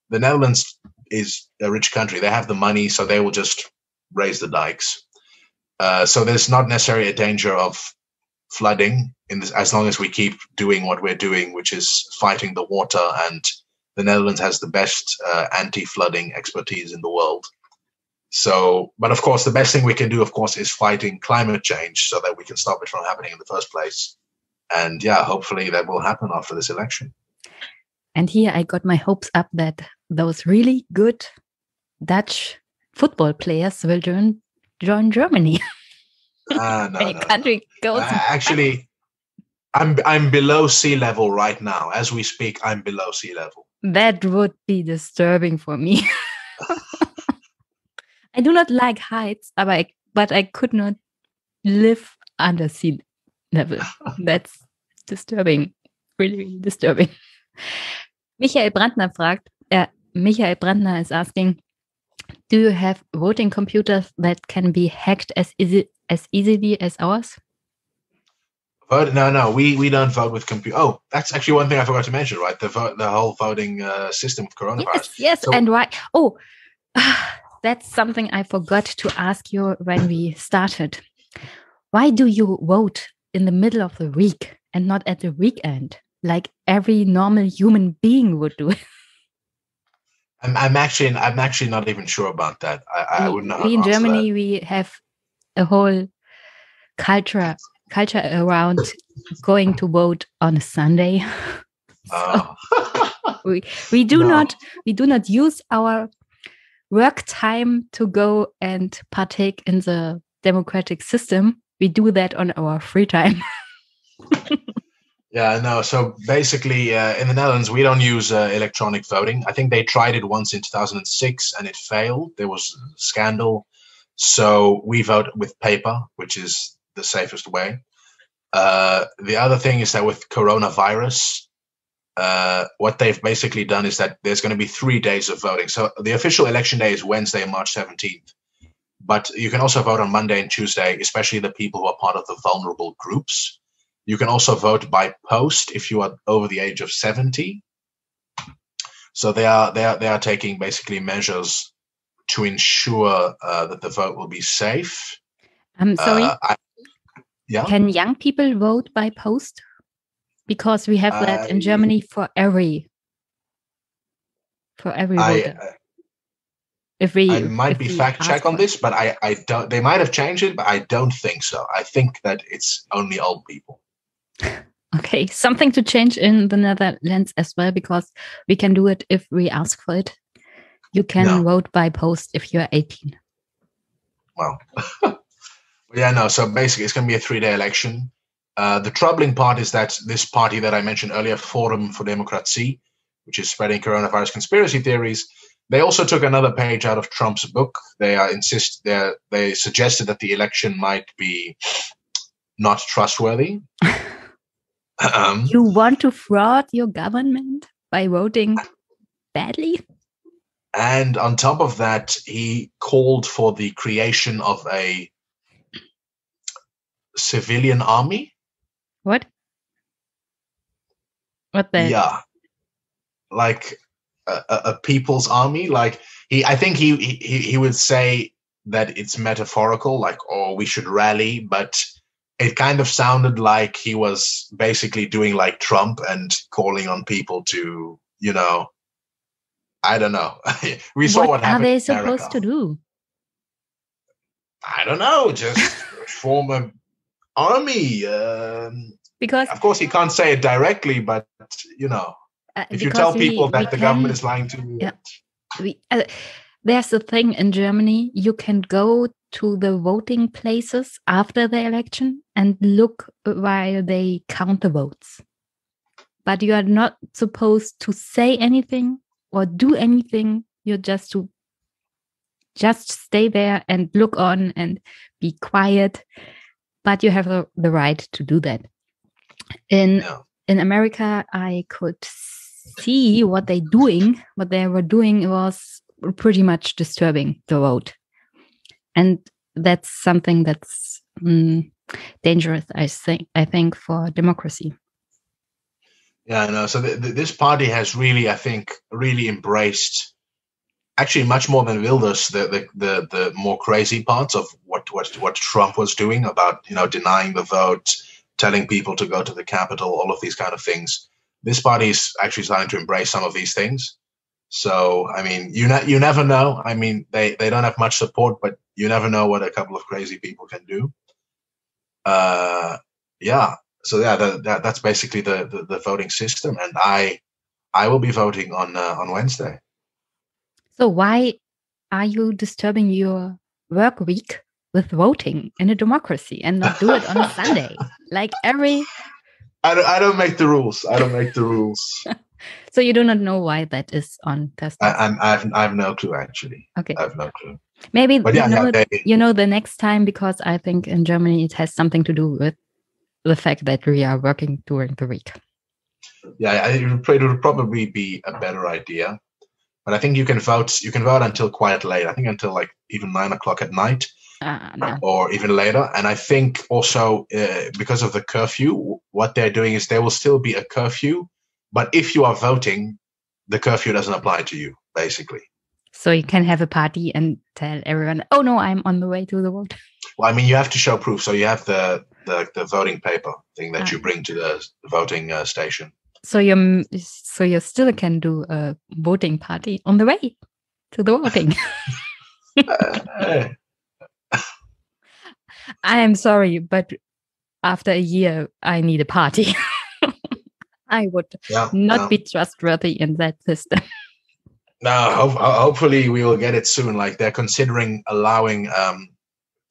B: The Netherlands is a rich country. They have the money, so they will just raise the dikes. So there's not necessarily a danger of flooding as long as we keep doing what we're doing, which is fighting the water. And the Netherlands has the best anti-flooding expertise in the world. So, but of course, the best thing we can do, of course, is fighting climate change so that we can stop it from happening in the first place. And yeah, hopefully that will happen after this election.
A: And here I got my hopes up that those really good Dutch football players will join Germany.
B: No,
A: Your
B: no.
A: country goes.
B: Actually, I'm below sea level right now. As we speak, I'm below sea level.
A: That would be disturbing for me. I do not like heights, but I could not live under sea level. That's disturbing. Really, really disturbing. Michael Brandner is asking, do you have voting computers that can be hacked as easily as ours?
B: No, we don't vote with computer. Oh, that's actually one thing I forgot to mention, right? The whole voting system of coronavirus.
A: Yes, so, and why? Oh, that's something I forgot to ask you when we started. Why do you vote in the middle of the week and not at the weekend, like every normal human being would do?
B: I'm actually not even sure about that. I wouldn't know.
A: We in Germany, we have a whole culture around going to vote on a Sunday. So we do not use our work time to go and partake in the democratic system. We do that on our free time.
B: Yeah, no. So basically, in the Netherlands, we don't use electronic voting. I think they tried it once in 2006 and it failed. There was a scandal. So we vote with paper, which is the safest way. The other thing is that with coronavirus, what they've basically done is that there's going to be 3 days of voting. So the official election day is Wednesday, March 17th. But you can also vote on Monday and Tuesday, especially the people who are part of the vulnerable groups. You can also vote by post if you are over the age of 70. So they are taking basically measures to ensure that the vote will be safe.
A: I'm sorry. Can young people vote by post? Because we have that in Germany for every voter.
B: I might be fact check on this, but I don't. They might have changed it, but I don't think so. I think that it's only old people.
A: Okay, something to change in the Netherlands as well, because we can do it if we ask for it. You can vote by post if you're 18.
B: Well, yeah, no. So basically, it's going to be a 3-day election. The troubling part is that this party that I mentioned earlier, Forum for Democratie, which is spreading coronavirus conspiracy theories, they also took another page out of Trump's book. They suggested that the election might be not trustworthy.
A: You want to fraud your government by voting badly?
B: And on top of that, he called for the creation of a civilian army.
A: What? What the?
B: Yeah, like a people's army. Like I think he would say that it's metaphorical, like, oh, we should rally, but it kind of sounded like he was basically doing like Trump and calling on people to, I don't know. We saw what happened.
A: What are they supposed to do?
B: I don't know. Just form an army.
A: Because
B: of course he can't say it directly, but if you tell people that the government is lying to you.
A: Yeah. There's a thing in Germany. You can go to the voting places after the election and look while they count the votes. But you are not supposed to say anything or do anything. You're just to stay there and look on and be quiet. But you have the right to do that. In America, I could see what they were doing was pretty much disturbing the vote. And that's something that's dangerous, I think, for democracy.
B: Yeah, I know. So this party has really, I think, really embraced, actually much more than Wilders, the more crazy parts of what Trump was doing about denying the vote, telling people to go to the Capitol, all of these kind of things. This party is actually starting to embrace some of these things. So, I mean, you never know. I mean, they don't have much support, but you never know what a couple of crazy people can do. Yeah. So that's basically the voting system, and I will be voting on Wednesday.
A: So why are you disturbing your work week with voting in a democracy and not do it on a Sunday? Like every...
B: I don't make the rules. I don't make the rules.
A: So you do not know why that is on Thursdays?
B: I have no clue, actually.
A: Okay.
B: I have no clue.
A: Maybe
B: But
A: you know the next time, because I think in Germany it has something to do with the fact that we are working during the week.
B: Yeah, it would probably be a better idea. But I think you can vote. You can vote until quite late. I think until like even 9 o'clock at night,
A: No.
B: or even later. And I think also because of the curfew, what they're doing is there will still be a curfew. But if you are voting, the curfew doesn't apply to you, basically.
A: So you can have a party and tell everyone, "Oh no, I'm on the way to the vote."
B: Well, I mean, you have to show proof. So you have the voting paper thing that you bring to the voting station.
A: So you still can do a voting party on the way to the voting. I am sorry, but after a year, I need a party. I would not be trustworthy in that system.
B: No, hopefully we will get it soon. Like they're considering allowing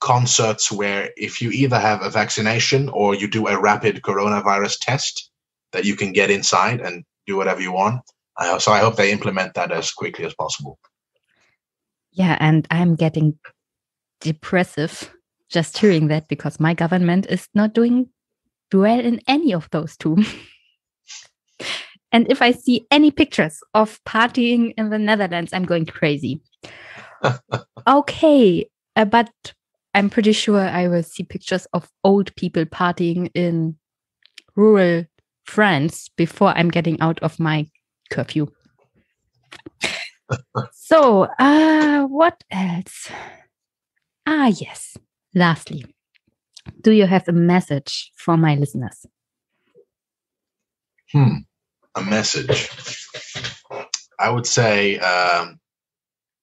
B: concerts where if you either have a vaccination or you do a rapid coronavirus test, that you can get inside and do whatever you want. So I hope they implement that as quickly as possible.
A: Yeah, and I'm getting depressive just hearing that, because my government is not doing well in any of those two. And if I see any pictures of partying in the Netherlands, I'm going crazy. Okay, but I'm pretty sure I will see pictures of old people partying in rural France before I'm getting out of my curfew. So, what else? Yes. Lastly, do you have a message for my listeners?
B: A message. I would say, I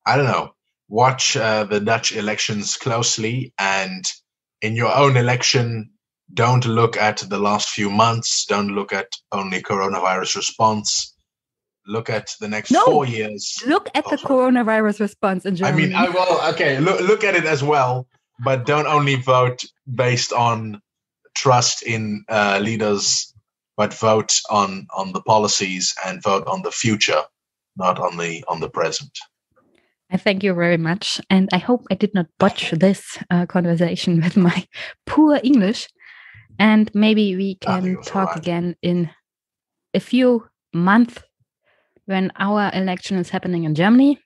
B: don't know, watch the Dutch elections closely, and in your own election, don't look at the last few months. Don't look at only coronavirus response. Look at the next 4 years.
A: Look at the coronavirus response in Germany.
B: I mean, look at it as well, but don't only vote based on trust in leaders, but vote on the policies and vote on the future, not on the present.
A: I thank you very much, and I hope I did not botch this conversation with my poor English. And maybe we can talk again in a few months when our election is happening in Germany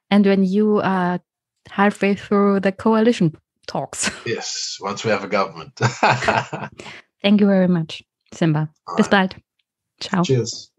A: and when you are halfway through the coalition talks.
B: Yes, once we have a government.
A: Thank you very much, Simba. Bis bald. Ciao.
B: Cheers.